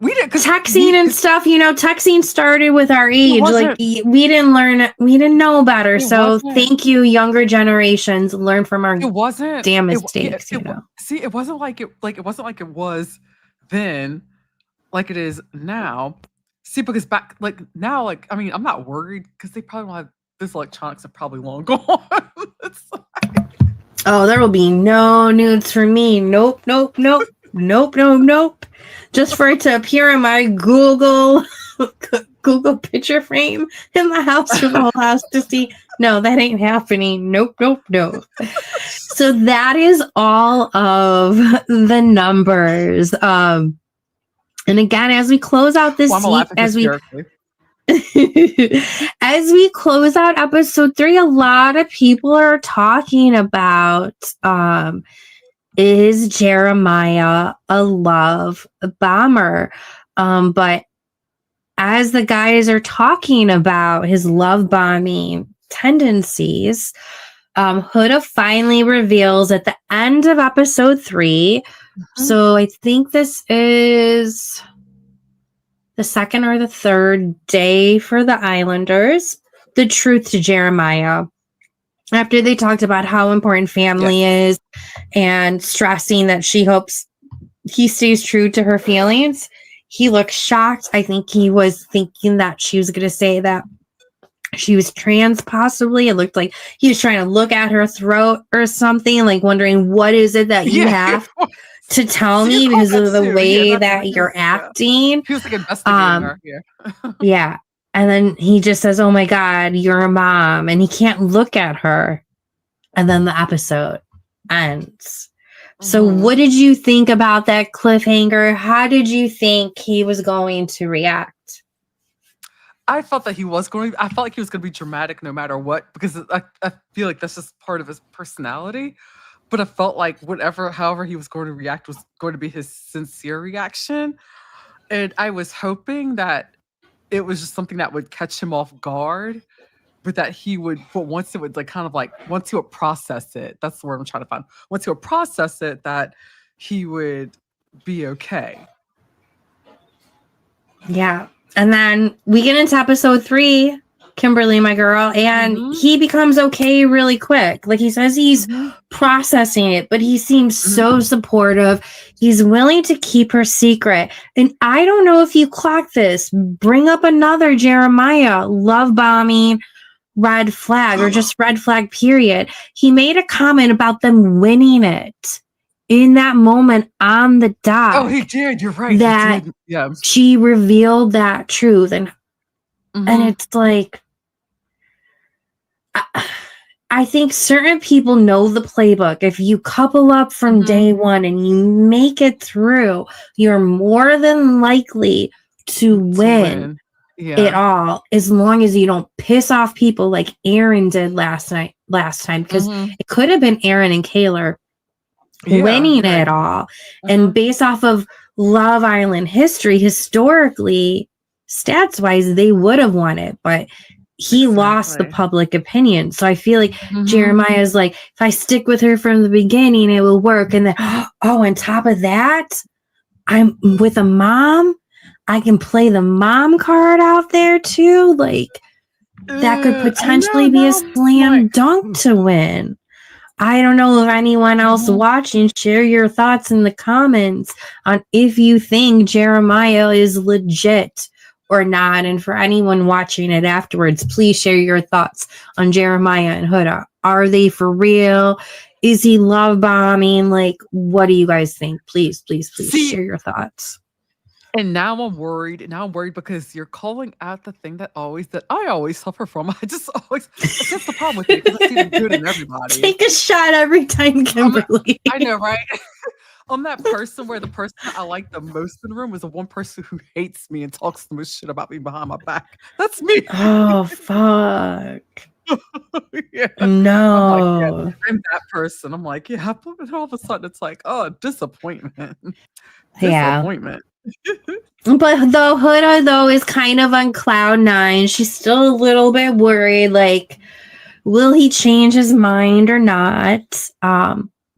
we did texting and stuff, you know, texting started with our age. Like we didn't know better. So thank you, younger generations, learn from our damn mistakes. It wasn't like it was then, like it is now. See, because back like now, like I mean, I'm not worried because they probably won't have this electronics are probably long gone. Oh, there will be no nudes for me. Nope. Just for it to appear in my Google picture frame in the house for the whole house to see. No, that ain't happening. Nope. So that is all of the numbers. And again, as we close out this week, as we close out episode 3, a lot of people are talking about is Jeremiah a love bomber? But as the guys are talking about his love bombing tendencies, Huda finally reveals at the end of episode 3. So I think this is the 2nd or the 3rd day for the Islanders, the truth to Jeremiah. After they talked about how important family is and stressing that she hopes he stays true to her feelings, he looked shocked. I think he was thinking that she was going to say that she was trans, possibly. It looked like he was trying to look at her throat or something, like wondering, what is it that you have to tell me because of the way that you're acting? He was like investigating her. Yeah. And then he just says, oh my God, you're a mom. And he can't look at her. And then the episode ends. So what did you think about that cliffhanger? How did you think he was going to react? I felt that I felt like he was going to be dramatic no matter what, because I feel like that's just part of his personality. But I felt like however he was going to react was going to be his sincere reaction. And I was hoping that it was just something that would catch him off guard, but that once he would process it, that's the word I'm trying to find. Once he would process it, that he would be okay. Yeah. And then we get into episode 3, Kimberly, my girl, and he becomes okay really quick. Like, he says he's processing it, but he seems so supportive. He's willing to keep her secret. And I don't know if you clocked this. Bring up another Jeremiah love bombing red flag, or just red flag period. He made a comment about them winning it in that moment on the dock. Oh, he did. You're right. That yeah. She revealed that truth. And it's like, I think certain people know the playbook. If you couple up from day one and you make it through, you're more than likely to win it all, as long as you don't piss off people like Aaron did last time, because it could have been Aaron and Kayla winning it all. And based off of Love Island history, historically, stats wise, they would have won it, but he lost the public opinion. So I feel like Jeremiah is like, if I stick with her from the beginning, it will work. And then, on top of that, I'm with a mom. I can play the mom card out there too. Like, that could potentially be a slam dunk to win. I don't know if anyone else watching, share your thoughts in the comments on if you think Jeremiah is legit or not. And for anyone watching it afterwards, please share your thoughts on Jeremiah and Huda. Are they for real? Is he love bombing? Like, what do you guys think? Please share your thoughts. And now I'm worried. Because you're calling out the thing that I always suffer from. That's the problem with me, because I see the good in everybody. Take a shot every time, Kimberly. I know, right? I'm that person where the person I like the most in the room is the one person who hates me and talks the most shit about me behind my back. That's me. Oh, fuck. No. I'm that person. I'm like, yeah, but all of a sudden it's like, oh, disappointment. Disappointment. But though Huda, though, is kind of on cloud 9, she's still a little bit worried, like, will he change his mind or not?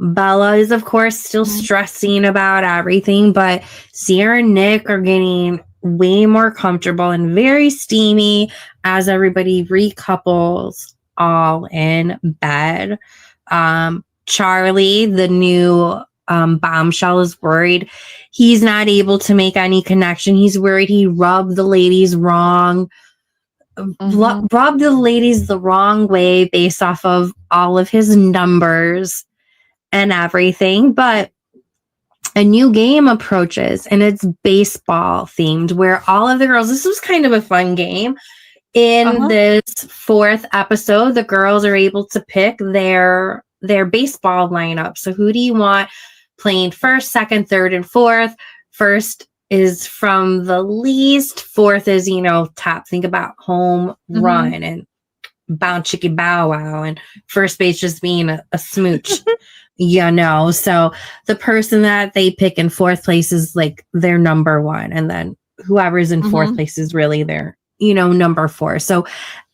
Bella is, of course, still stressing about everything, but Sierra and Nick are getting way more comfortable and very steamy as everybody recouples all in bed. Charlie, the new bombshell, is worried he's not able to make any connection. He's worried he rubbed the ladies wrong. Rubbed the ladies the wrong way based off of all of his numbers and everything. But a new game approaches, and it's baseball themed, where all of the girls, this was kind of a fun game. In this 4th episode, the girls are able to pick their baseball lineup. So who do you want playing first, second, third, and fourth? First is from the least. 4th is, top. Think about home run and bounce chicky bow wow, and first base just being a smooch. So the person that they pick in 4th place is like their number 1, and then whoever's in 4th place is really their number 4. So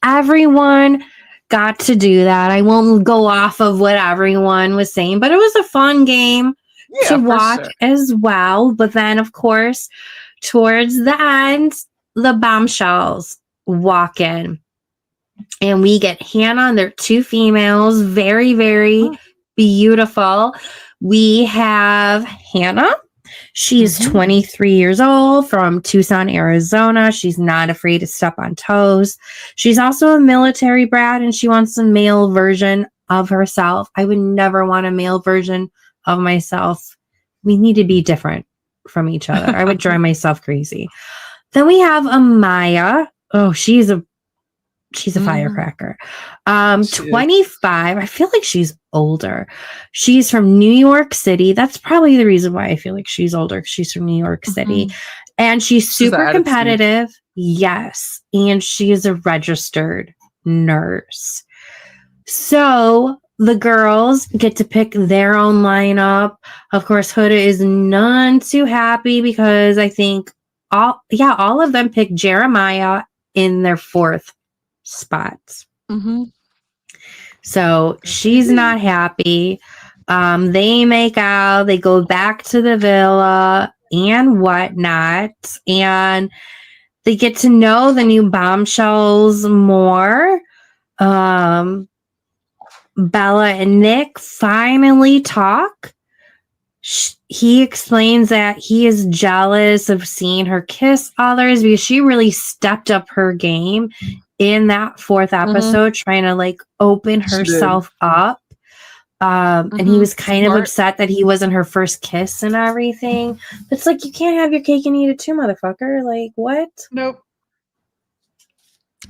everyone got to do that. I won't go off of what everyone was saying, but it was a fun game to watch as well. But then, of course, towards the end, the Bombshells walk in, and we get Hannah and their 2 females. Very, very beautiful. We have Hannah. She's 23 years old, from Tucson, Arizona. She's not afraid to step on toes. She's also a military brat, and she wants a male version of herself. I would never want a male version of myself. We need to be different from each other. I would drive myself crazy. Then we have Amaya. Oh, she's She's a firecracker. 25. I feel like she's older. She's from New York City. That's probably the reason why I feel like she's older, because she's from New York City. And she's super competitive. Yes. And she is a registered nurse. So the girls get to pick their own lineup. Of course, Huda is none too happy because I think all of them picked Jeremiah in their 4th spots. So she's not happy. They make out, they go back to the villa and whatnot, and they get to know the new Bombshells more. Bella and Nick finally talk. He explains that he is jealous of seeing her kiss others because she really stepped up her game in that 4th episode, trying to like open herself up. And he was kind of upset that he wasn't her first kiss and everything. It's like, you can't have your cake and eat it too, motherfucker. Like, what? Nope.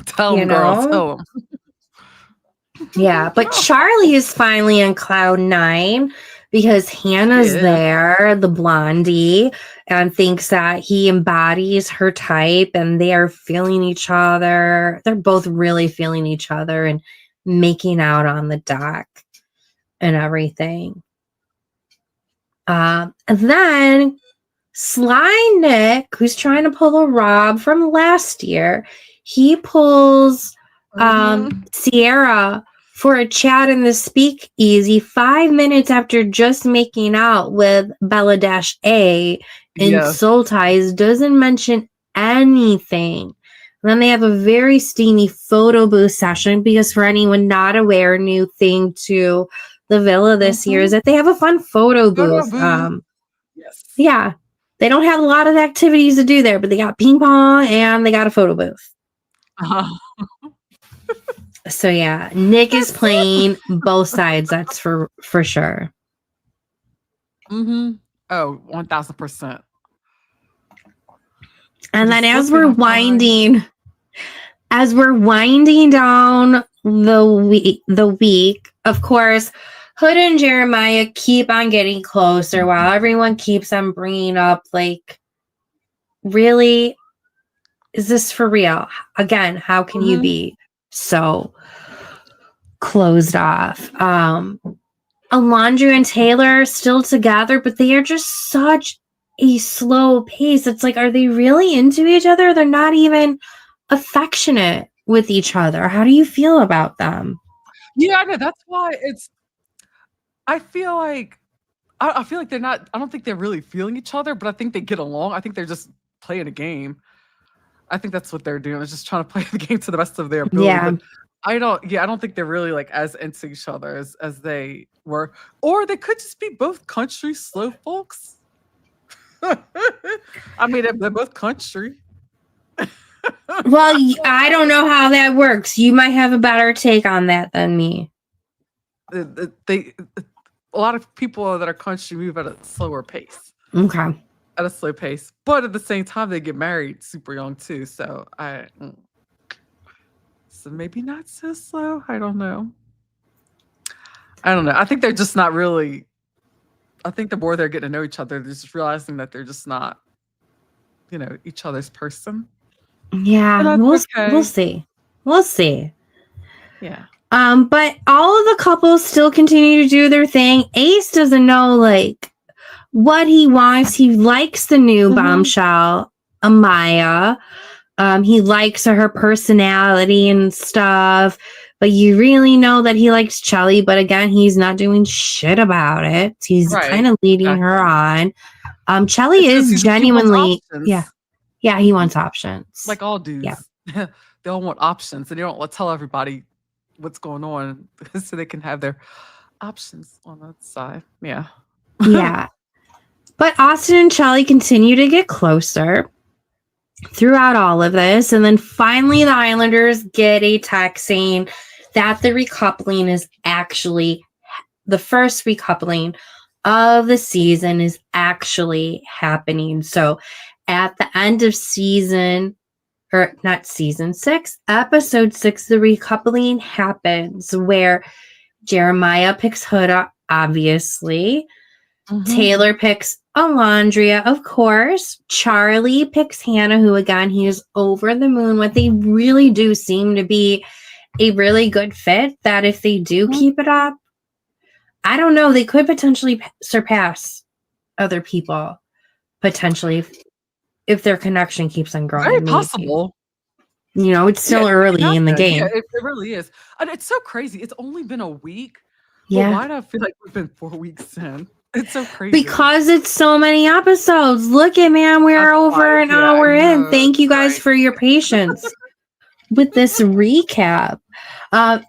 Tell him, girl. Tell him. Yeah, but Charlie is finally on cloud 9 because Hannah's there, the blondie, and thinks that he embodies her type, and they are feeling each other. They're both really feeling each other and making out on the dock and everything. And then Sly Nick, who's trying to pull a Rob from last year, he pulls Sierra for a chat in the speakeasy 5 minutes after just making out with Bella-A in Soul Ties, doesn't mention anything. And then they have a very steamy photo booth session because, for anyone not aware, new thing to the villa this year is that they have a fun photo booth. Yeah, they don't have a lot of activities to do there, but they got ping pong and they got a photo booth. So yeah, Nick is playing both sides. That's for sure. Oh, 1000%. And then as we're winding down the week, of course, Huda and Jeremiah keep on getting closer while everyone keeps on bringing up, like, really, is this for real? Again, how can you be so closed off? Alondra and Taylor are still together, but they are just such a slow pace. It's like, are they really into each other? They're not even affectionate with each other. How do you feel about them? Yeah, I know. That's why I feel like they're not, I don't think they're really feeling each other, but I think they get along. I think they're just playing a game. I think that's what they're doing. Is just trying to play the game to the best of their ability. Yeah. But I don't think they're really like as into each other as they were. Or they could just be both country slow folks. I mean, they're both country. Well, I don't know how that works. You might have a better take on that than me. A lot of people that are country move at a slower pace. Okay. At a slow pace. But at the same time, they get married super young too. So maybe not so slow. I don't know. I think they're just not really. I think the more they're getting to know each other, they're just realizing that they're just not, each other's person. Yeah, we'll see. We'll see. Yeah. But all of the couples still continue to do their thing. Ace doesn't know like what he wants. He likes the new bombshell, Amaya. He likes her personality and stuff. But you really know that he likes Chelly. But again, he's not doing shit about it. He's kind of leading her on. Chelly is genuinely, yeah, he wants options. Like all dudes. Yeah. They all want options, and they don't tell everybody what's going on so they can have their options on that side. Yeah. Yeah. But Austin and Chelly continue to get closer throughout all of this. And then finally the Islanders get a text saying that the recoupling is actually the first recoupling of the season is actually happening. So at the end of season or not season 6, episode 6, the recoupling happens where Jeremiah picks Huda, obviously. Taylor picks Alondria, of course. Charlie picks Hannah, who again, he is over the moon. What they really do seem to be a really good fit, that if they do keep it up, I don't know, they could potentially surpass other people, potentially, if their connection keeps on growing. Very possible. You know, it's still early in the game. Yeah, it really is. And it's so crazy. It's only been a week. Yeah. Why do I feel like we've been 4 weeks in? It's so crazy. Because it's so many episodes. Look at, man, we're over an hour in. Thank you guys for your patience with this recap.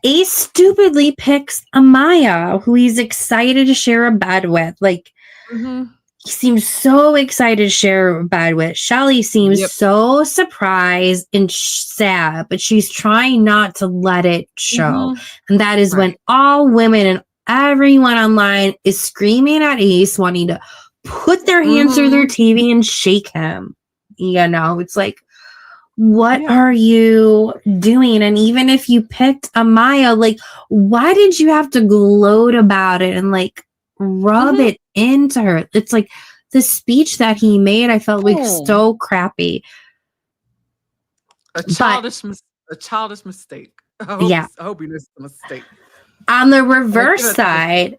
Ace stupidly picks Amaya, who he's excited to share a bed with. Like, he seems so excited to share a bed with. Shelly seems so surprised and sad, but she's trying not to let it show. And that is when all women and everyone online is screaming at Ace, wanting to put their hands through their TV and shake him. You know, it's like, what are you doing? And even if you picked Amaya, like, why did you have to gloat about it and like rub it into her? It's like the speech that he made, I felt like so crappy. A childish mistake. I hope you missed a mistake. On the reverse side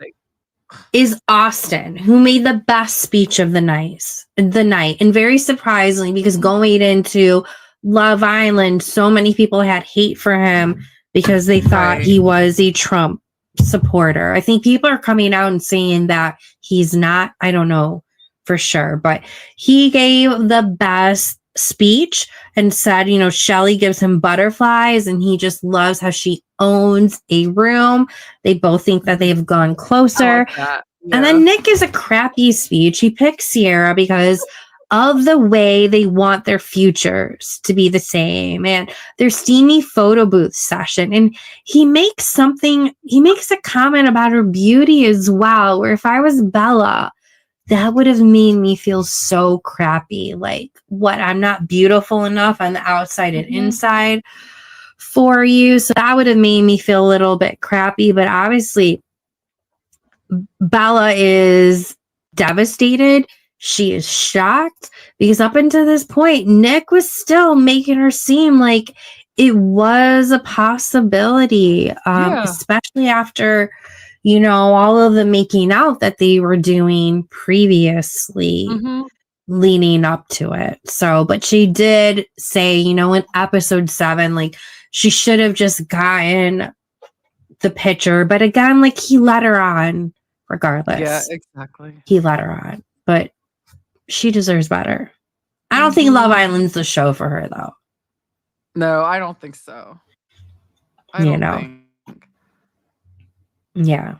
is Austin, who made the best speech of the night. And very surprisingly, because going into Love Island, so many people had hate for him because they thought he was a Trump supporter. I think people are coming out and saying that he's not. I don't know for sure, but he gave the best speech and said, you know, Shelly gives him butterflies and he just loves how she owns a room. They both think that they've gone closer. And then Nick gives a crappy speech. He picks Sierra because of the way they want their futures to be the same and their steamy photo booth session. And he makes a comment about her beauty as well, where if I was Bella, that would have made me feel so crappy. Like, what? I'm not beautiful enough on the outside and inside for you. So that would have made me feel a little bit crappy. But obviously, Bella is devastated. She is shocked because up until this point, Nick was still making her seem like it was a possibility, especially after, you know, all of the making out that they were doing previously leading up to it. So, but she did say, you know, in episode 7, like, she should have just gotten the picture. But again, like, he let her on regardless. Yeah, exactly. He let her on. But she deserves better. I don't think Love Island's the show for her, though. No, I don't think so. I don't think. Yeah.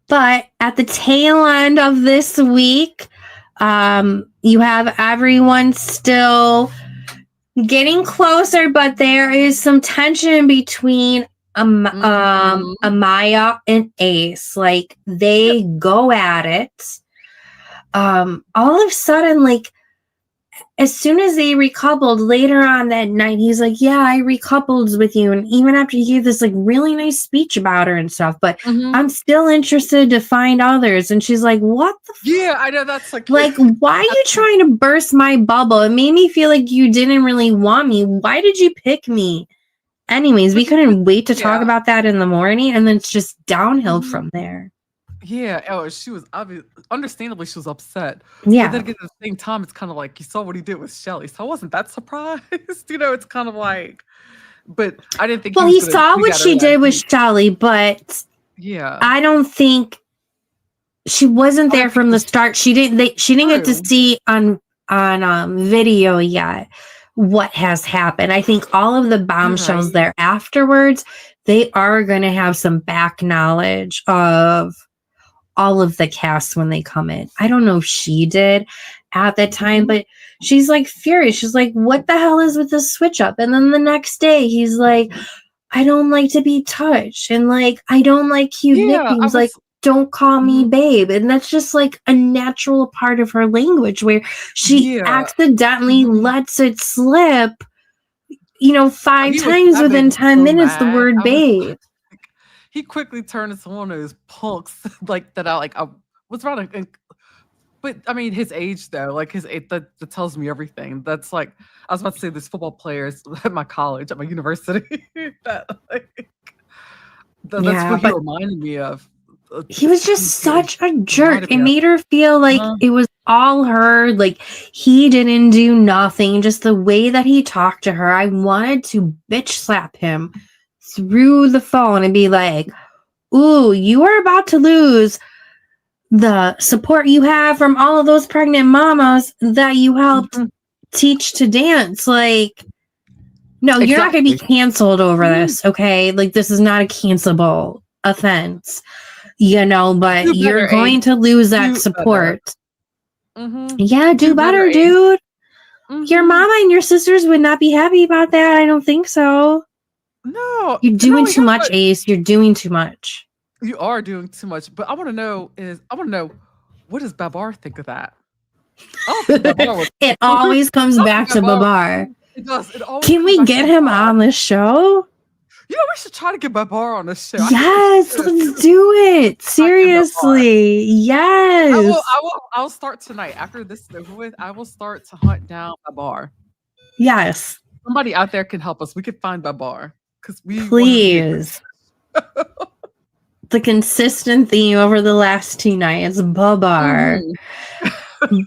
But at the tail end of this week, you have everyone still getting closer, but there is some tension between Amaya and Ace. Like, they go at it. All of a sudden, like, as soon as they recoupled later on that night, he's like, yeah, I recoupled with you. And even after he gave this like really nice speech about her and stuff, but I'm still interested to find others. And she's like, what the Yeah, I know, that's like why are you trying to burst my bubble? It made me feel like you didn't really want me. Why did you pick me? Anyways, we couldn't wait to talk about that in the morning. And then it's just downhill from there. Yeah, she was understandably she was upset. Yeah. But then again, at the same time, it's kind of like you saw what he did with Shelly, so I wasn't that surprised. You know, it's kind of like, but I didn't think. Well, he saw what she did with Shelly, but I don't think she wasn't there from the start. She didn't get to see on video yet what has happened. I think all of the bombshells there afterwards, they are going to have some back knowledge of all of the cast when they come in. I don't know if she did at that time, but she's like furious. She's like, what the hell is with this switch up? And then the next day he's like, I don't like to be touched. And like, I don't like cute nicknames. Like, don't call me babe. And that's just like a natural part of her language where she accidentally lets it slip, 5 times within 10 minutes, the word babe. He quickly turned into one of those punks that I was around. But I mean, his age though, like his age, that tells me everything. That's like, I was about to say, there's football players at my college, at my university. That's what he reminded me of. He was just such a jerk. It made her feel like it was all her. Like he didn't do nothing. Just the way that he talked to her, I wanted to bitch slap him through the phone and be like, "Ooh, you are about to lose the support you have from all of those pregnant mamas that you helped teach to dance." Like, no, you're not going to be canceled over this, okay? Like, this is not a cancelable offense, but you're going to lose that support. Yeah, do better, dude. Your mama and your sisters would not be happy about that. I don't think so. No. You're doing too much, Ace. You're doing too much. You are doing too much, but I want to know, what does Babar think of that? It always comes back to Babar. It does. Can we get him on the show? We should try to get Babar on the show. Yes, let's do it. Seriously. Yes. I'll start tonight. After this is over with, I will start to hunt down Babar. Yes. Somebody out there can help us. We could find Babar. Please. The consistent theme over the last 2 nights, Babar.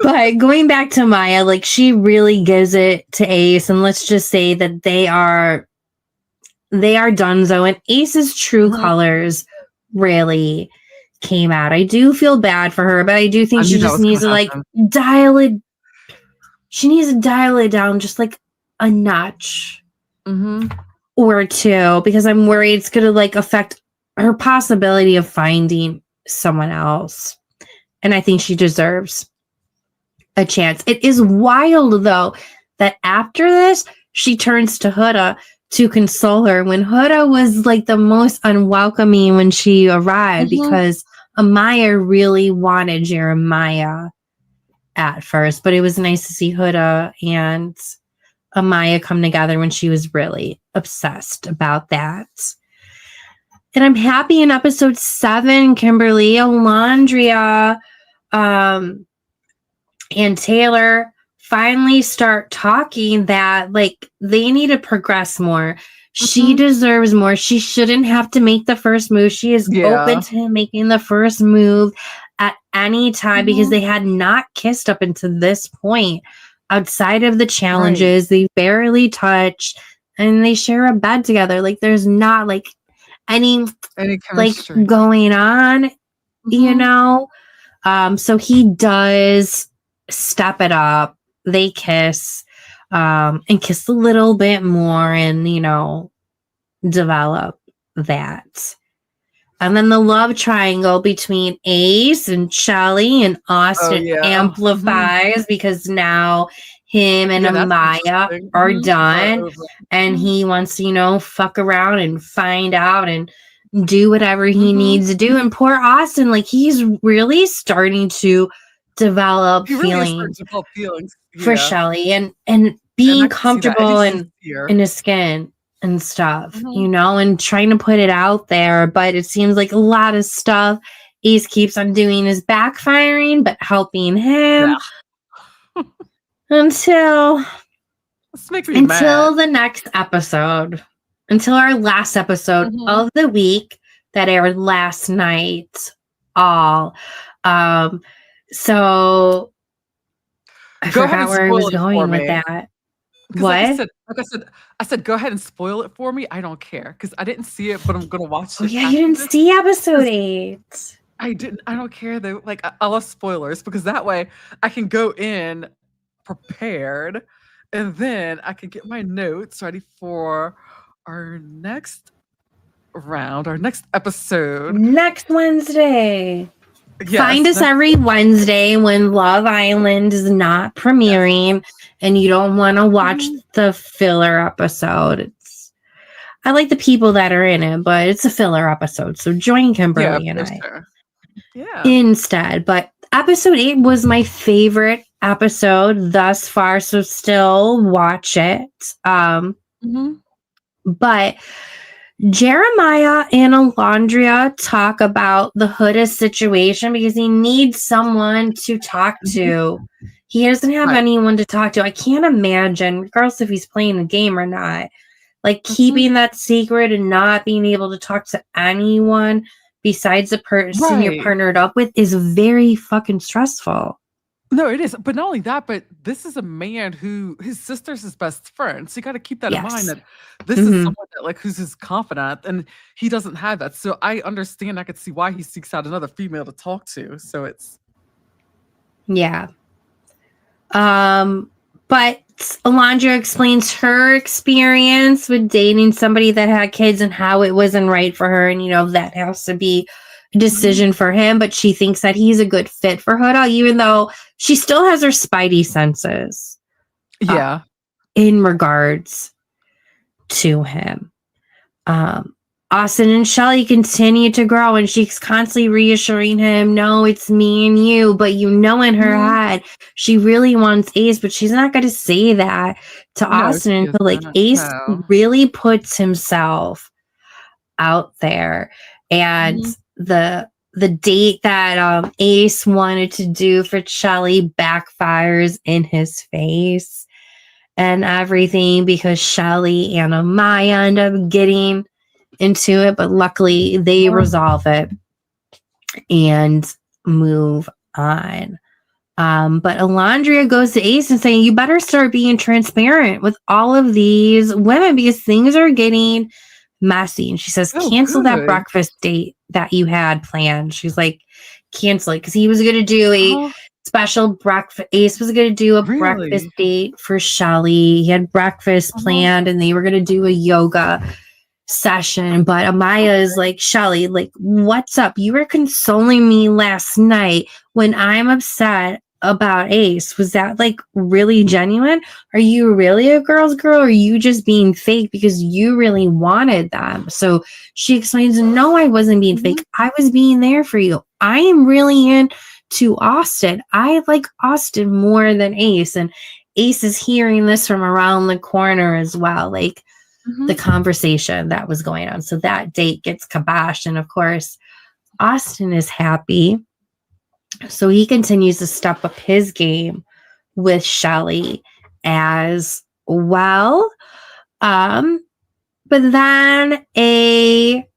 But going back to Maya, like she really gives it to Ace, and let's just say that they are donezo, and Ace's true colors really came out. I do feel bad for her, but I do think she just needs to dial it. She needs to dial it down just like a notch or 2, because I'm worried it's gonna affect her possibility of finding someone else. And I think she deserves a chance. It is wild, though, that after this, she turns to Huda to console her when Huda was the most unwelcoming when she arrived, because Amaya really wanted Jeremiah at first. But it was nice to see Huda and Amaya come together when she was really obsessed about that. And I'm happy in episode 7, Kimberly, Alondria, and Taylor finally start talking that they need to progress more. She deserves more. She shouldn't have to make the first move. She is open to making the first move at any time because they had not kissed up until this point. Outside of the challenges, they barely touched, and they share a bed together. There's not any going on, so he does step it up. They kiss, and kiss a little bit more, and develop that. And then the love triangle between Ace and Shelly and Austin amplifies because now him and Amaya are done, and he wants to, fuck around and find out and do whatever he needs to do. And poor Austin, he's really starting to develop feelings for Shelly and being comfortable in his skin and stuff, and trying to put it out there. But it seems like a lot of stuff Ace keeps on doing is backfiring, but helping him until the next episode, until our last episode of the week that aired last night. So I forgot where I was going with that. What? I said, go ahead and spoil it for me. I don't care because I didn't see it, but I'm gonna watch it. Oh, yeah, you didn't see episode 8. I didn't. I don't care though. I love spoilers because that way I can go in prepared, and then I can get my notes ready for our next round, our next episode, next Wednesday. Yes, find us every Wednesday when Love Island is not premiering and you don't want to watch the filler episode. I like the people that are in it, but it's a filler episode. So join Kimberly and I. Sure. instead. But episode 8 was my favorite episode thus far, so still watch it. But Jeremiah and Alondria talk about the Huda situation because he needs someone to talk to. He doesn't have anyone to talk to. I can't imagine, regardless if he's playing the game or not, like keeping that secret and not being able to talk to anyone besides the person you're partnered up with is very fucking stressful. No, it is. But not only that, but this is a man who his sister's his best friend. So you got to keep that in mind that this is someone that like who's his confidant, and he doesn't have that. So I understand. I could see why he seeks out another female to talk to. So it's but Alondra explains her experience with dating somebody that had kids and how it wasn't right for her, and that has to be a decision for him. But she thinks that he's a good fit for Huda, even though she still has her spidey senses. In regards to him. Austin and Shelly continue to grow, and she's constantly reassuring him, no, it's me and you. But in her head, she really wants Ace, but she's not going to say that to Austin until like Ace really puts himself out there. And the date that Ace wanted to do for Shelly backfires in his face and everything because Shelly and Amaya end up getting into it, but luckily they resolve it and move on. But Alondria goes to Ace and saying, you better start being transparent with all of these women because things are getting messy. And she says, cancel that breakfast date that you had planned. She's like, cancel it, because he was going to do a special breakfast. Ace was going to do a breakfast date for Shelly. He had breakfast planned and they were going to do a yoga session. But Amaya is like, Shelly, like, what's up? You were consoling me last night when I'm upset about Ace. Was that like really genuine? Are you really a girl's girl, or are you just being fake because you really wanted them? So she explains, no, I wasn't being fake. I was being there for you. I am really into Austin. I like Austin more than Ace. And Ace is hearing this from around the corner as well, like the conversation that was going on. So that date gets kiboshed. And of course, Austin is happy. So he continues to step up his game with Shelly as well. But then a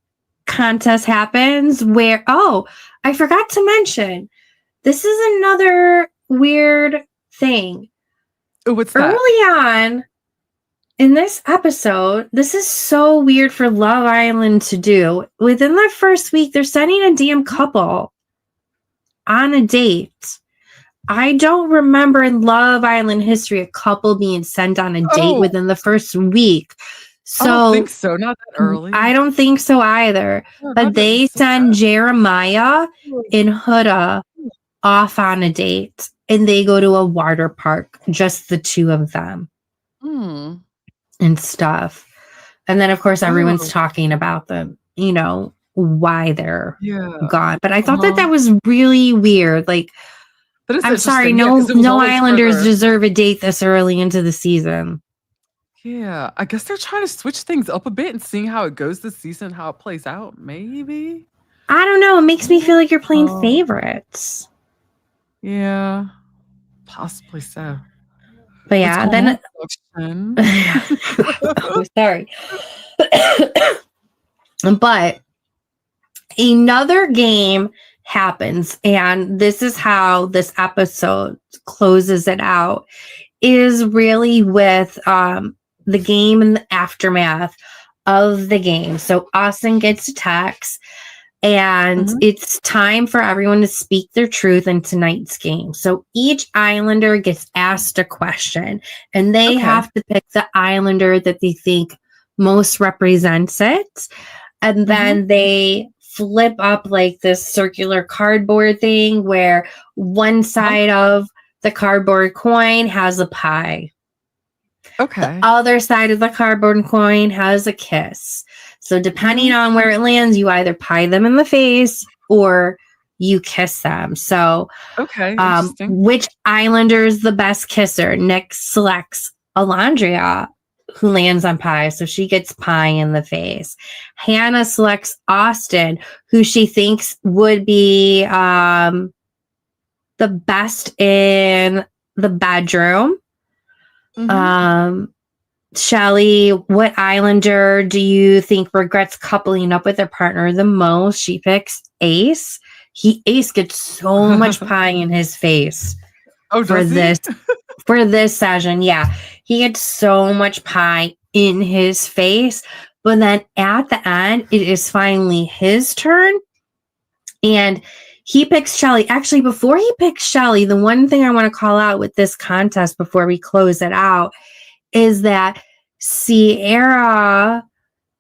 contest happens where, I forgot to mention, this is another weird thing. What's that? Early on in this episode, this is so weird for Love Island to do. Within the first week, they're sending a damn couple on a date. I don't remember in Love Island history a couple being sent on a date within the first week. So I don't think so. Not that early. I don't think so either. No, but they send Jeremiah and Huda off on a date, and they go to a water park, just the two of them and stuff. And then, of course, everyone's talking about them, why they're gone. But I thought that was really weird. Like, I'm sorry, no Islanders deserve a date this early into the season. Yeah, I guess they're trying to switch things up a bit and seeing how it goes this season, how it plays out. Maybe. I don't know. It makes me feel like you're playing favorites. Yeah, possibly so. But yeah, then. Sorry. But another game happens, and this is how this episode closes it out, is really with the game and the aftermath of the game. So Austin gets a text, and it's time for everyone to speak their truth in tonight's game. So each Islander gets asked a question, and they have to pick the Islander that they think most represents it. And then they flip up like this circular cardboard thing where one side of the cardboard coin has a pie. The other side of the cardboard coin has a kiss. So depending on where it lands, you either pie them in the face or you kiss them. So, okay, interesting. which Islander is the best kisser? Nick selects Alondria, who lands on pie, so she gets pie in the face. Hannah selects Austin, who she thinks would be the best in the bedroom. Shelly, what Islander do you think regrets coupling up with their partner the most? She picks Ace. Ace gets so much pie in his face for this session. Yeah, he gets so much pie in his face, but then at the end, it is finally his turn, and he picks Shelly. Actually, before he picks Shelly, the one thing I want to call out with this contest before we close it out is that Sierra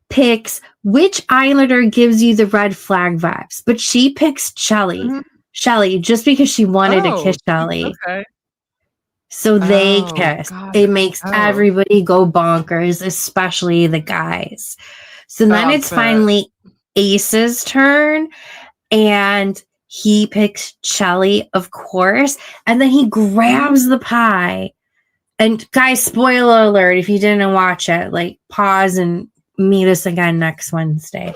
picks which Islander gives you the red flag vibes, but she picks Shelly. Shelly, just because she wanted to kiss Shelly. Okay. So they kiss. It makes everybody go bonkers, especially the guys. So then it's finally Ace's turn, and he picks Shelly, of course, and then he grabs the pie. And guys, spoiler alert, if you didn't watch it, like pause and meet us again next Wednesday.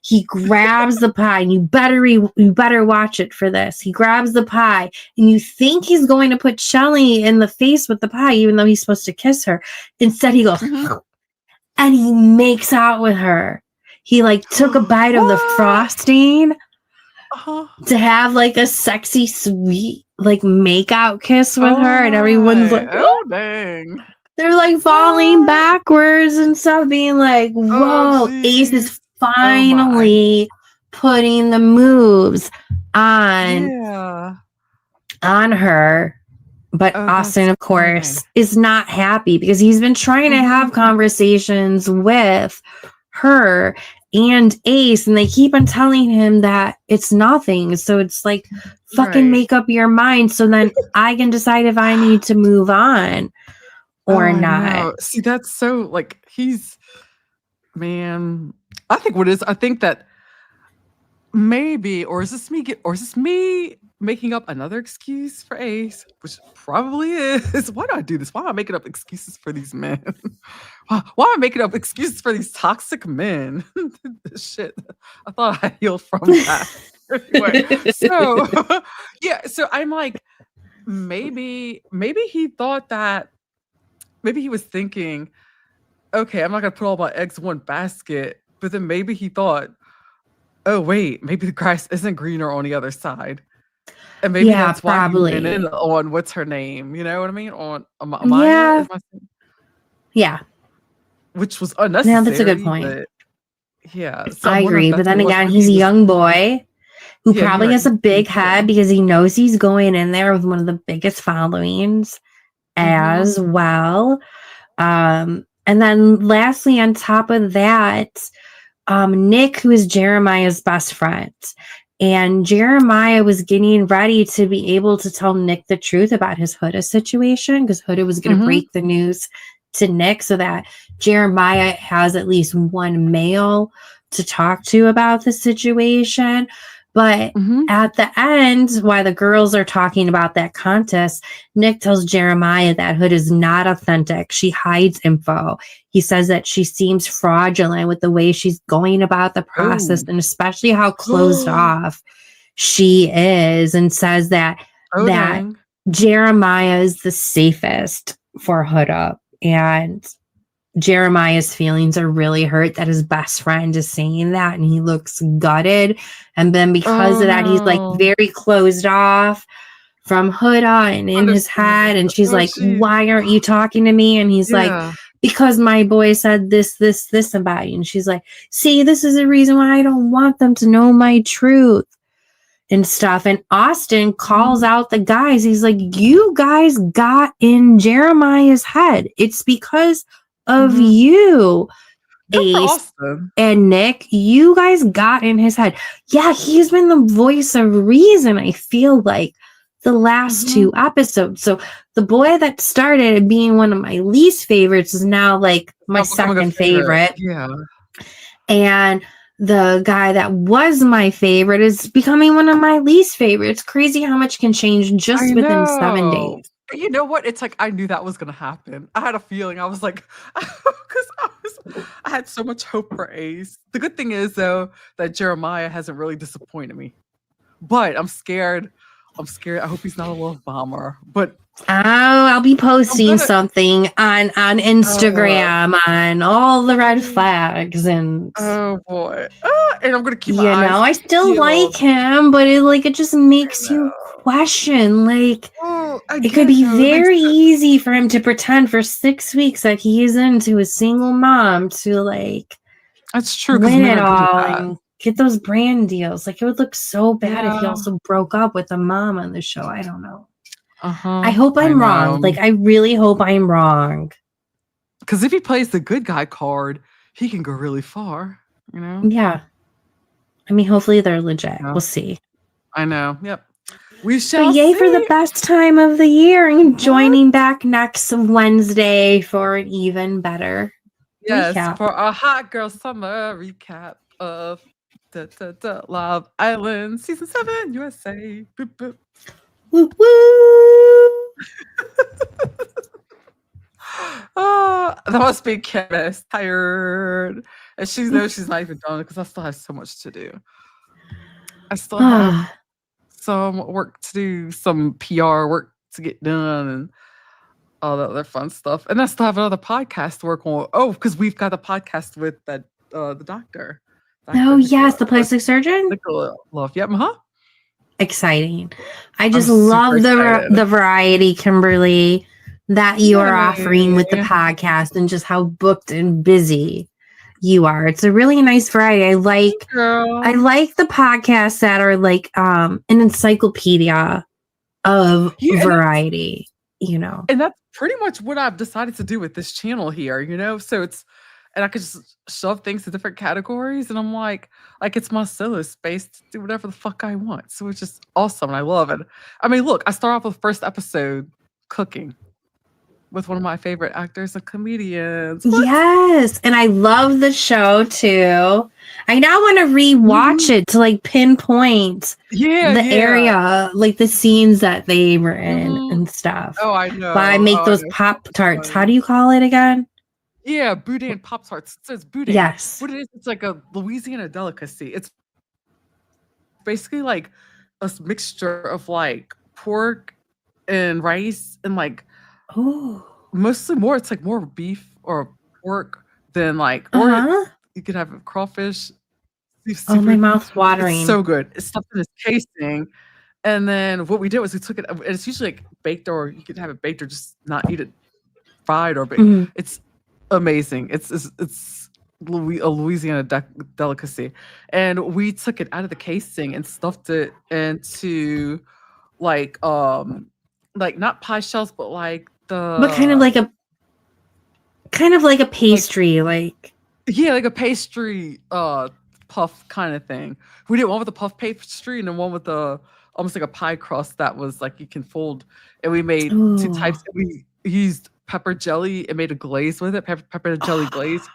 He grabs the pie, and you better watch it for this. He grabs the pie, and you think he's going to put Shelly in the face with the pie, even though he's supposed to kiss her. Instead, he goes, and he makes out with her. He like took a bite of the frosting to have like a sexy, sweet, like make out kiss with her, and everyone's like, oh dang. They're like falling backwards and stuff, being like, whoa, Ace is finally putting the moves on her. But Austin, of course, is not happy because he's been trying to have conversations with her and Ace, and they keep on telling him that it's nothing. So it's like, fucking make up your mind so then I can decide if I need to move on or not. See, that's so like I think that maybe, or is this me making up another excuse for Ace, which probably is. Why do I do this? Why am I making up excuses for these men? Why am I making up excuses for these toxic men? Shit, I thought I healed from that. Anyway, so I'm like, maybe he thought that, maybe he was thinking, okay, I'm not gonna put all my eggs in one basket, but then maybe he thought, oh wait, maybe the grass isn't greener on the other side. And maybe that's why he went in on what's her name, you know what I mean? On Amaya, which was unnecessary. Yeah, that's a good point. So I agree, but then again, he's a young boy who probably has a big head because he knows he's going in there with one of the biggest followings as well. And then lastly, on top of that, Nick, who is Jeremiah's best friend, and Jeremiah was getting ready to be able to tell Nick the truth about his Huda situation, because Huda was going to break the news to Nick so that Jeremiah has at least one male to talk to about the situation. But at the end, while the girls are talking about that contest, Nick tells Jeremiah that Hood is not authentic. She hides info. He says that she seems fraudulent with the way she's going about the process, and especially how closed off she is, and says that Jeremiah is the safest for Huda. And Jeremiah's feelings are really hurt that his best friend is saying that, and he looks gutted. And then because of that, he's like very closed off from Huda and in his head. And she's like, why aren't you talking to me? And he's like, because my boy said this about you. And she's like, see, this is the reason why I don't want them to know my truth and stuff. And Austin calls out the guys. He's like, you guys got in Jeremiah's head. It's because of you, Ace and Nick. You guys got in his head. Yeah, he's been the voice of reason, I feel like, the last two episodes. So the boy that started being one of my least favorites is now like my second favorite. Yeah. And the guy that was my favorite is becoming one of my least favorites. It's crazy how much can change just within 7 days. You know what? It's like I knew that was gonna happen. I had a feeling. I was like, because I had so much hope for Ace. The good thing is though that Jeremiah hasn't really disappointed me, but I'm scared. I hope he's not a love bomber. But I'll be posting something on Instagram on all the red flags and oh boy, and I'm gonna keep. I still like him, but it just makes you question. Like it could be very easy for him to pretend for 6 weeks that he's into a single mom to like. That's true. Win it all and get those brand deals. Like it would look so bad if he also broke up with a mom on the show. I don't know. I hope I'm wrong. Like I really hope I'm wrong. Because if he plays the good guy card, he can go really far. You know? Yeah. I mean, hopefully they're legit. Yeah. We'll see. I know. Yep. We shall. Yay for the best time of the year and joining back next Wednesday for an even better recap. For a hot girl summer recap of Love Island season 7 USA. Boop, boop. Woo woo! Oh, that must be Kim tired, and she knows she's not even done because I still have so much to do. I still have some work to do, some PR work to get done, and all the other fun stuff. And I still have another podcast to work on. Oh, because we've got a podcast with that the doctor. Oh yes, the plastic surgeon. Love, yep, Exciting. I just love the variety, Kimberly, that you are offering with the podcast and just how booked and busy you are. It's a really nice variety. I like the podcasts that are like an encyclopedia of variety, you know. And that's pretty much what I've decided to do with this channel here, you know. So I could just shove things to different categories, and I'm like it's my solo space to do whatever the fuck I want. So it's just awesome, and I love it. I mean, look, I start off with the first episode cooking with one of my favorite actors and comedians. What? Yes, and I love the show too. I now want to rewatch it to like pinpoint the area, like the scenes that they were in and stuff. Oh, I know. But I make those Pop-Tarts. How do you call it again? Yeah, boudin Pop-Tarts. It says boudin. Yes. What it is, it's like a Louisiana delicacy. It's basically like a mixture of like pork and rice and like mostly more. It's like more beef or pork than like or you could have crawfish. My mouth's watering. It's so good. It's stuffed in this casing. And then what we did was we took it. And it's usually like baked, or you could have it baked or just not eat it fried or baked. It's amazing. It's a Louisiana delicacy, and we took it out of the casing and stuffed it into like not pie shells, but like kind of like a pastry, like a pastry puff kind of thing. We did one with the puff pastry and then one with the almost like a pie crust that was like you can fold, and we made 2 types. We used pepper jelly and made a glaze with it, pepper jelly glaze,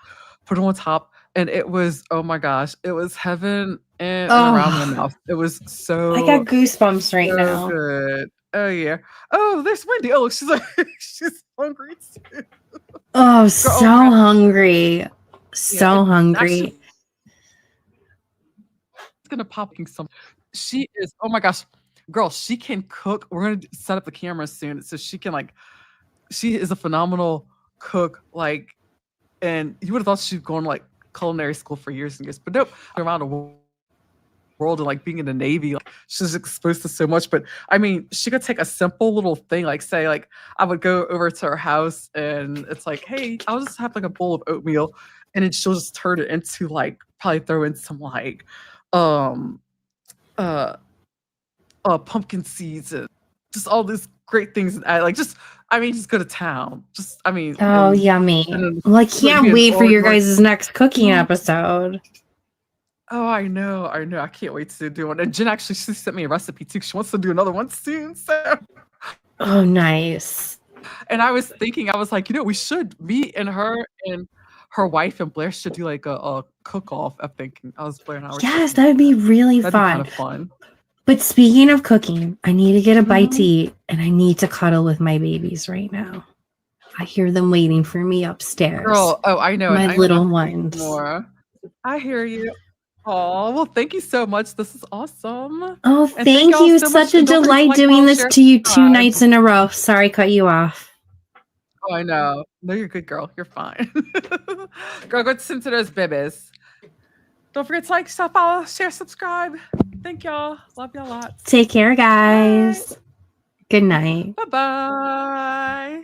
put it on top, and it was, oh my gosh, it was heaven and around my mouth. It was so I got goosebumps right now. Good. Oh yeah. Oh, there's Wendy. Oh, she's like she's hungry too. Oh, so hungry. So hungry. Actually, it's gonna pop some. She is, oh my gosh, girl, she can cook. We're gonna set up the camera soon so she can like. She is a phenomenal cook, like, and you would have thought she'd gone like culinary school for years and years, but nope. Around the world and like being in the Navy, like, she's exposed to so much. But I mean, she could take a simple little thing, like say, like I would go over to her house and it's like, hey, I'll just have like a bowl of oatmeal, and then she'll just turn it into like probably throw in some like pumpkin seeds and just all these great things, and like just go to town. Just yummy. Well, I can't wait for your guys' next cooking episode. Oh, I know. I can't wait to do one. And Jen actually, she sent me a recipe too. She wants to do another one soon. So oh, nice. And I was thinking, I was like, we should, me and her and her wife and Blair should do like a cook-off. I'm thinking. I was Blair and I were Yes, that would be really That'd fun. be kind of fun. But speaking of cooking, I need to get a bite to eat, and I need to cuddle with my babies right now. I hear them waiting for me upstairs. Girl, I know. My little ones. More. I hear you. Oh, well, thank you so much. This is awesome. Oh, And thank y'all you. so Such much. a And don't forget delight like, doing follow, this share, to you 2 subscribe. nights in a row. Sorry, cut you off. Oh, I know. No, you're good, girl. You're fine. Girl, go listen to those babies. Don't forget to like, follow, share, subscribe. Thank y'all. Love y'all lots. Take care, guys. Good night. Bye-bye.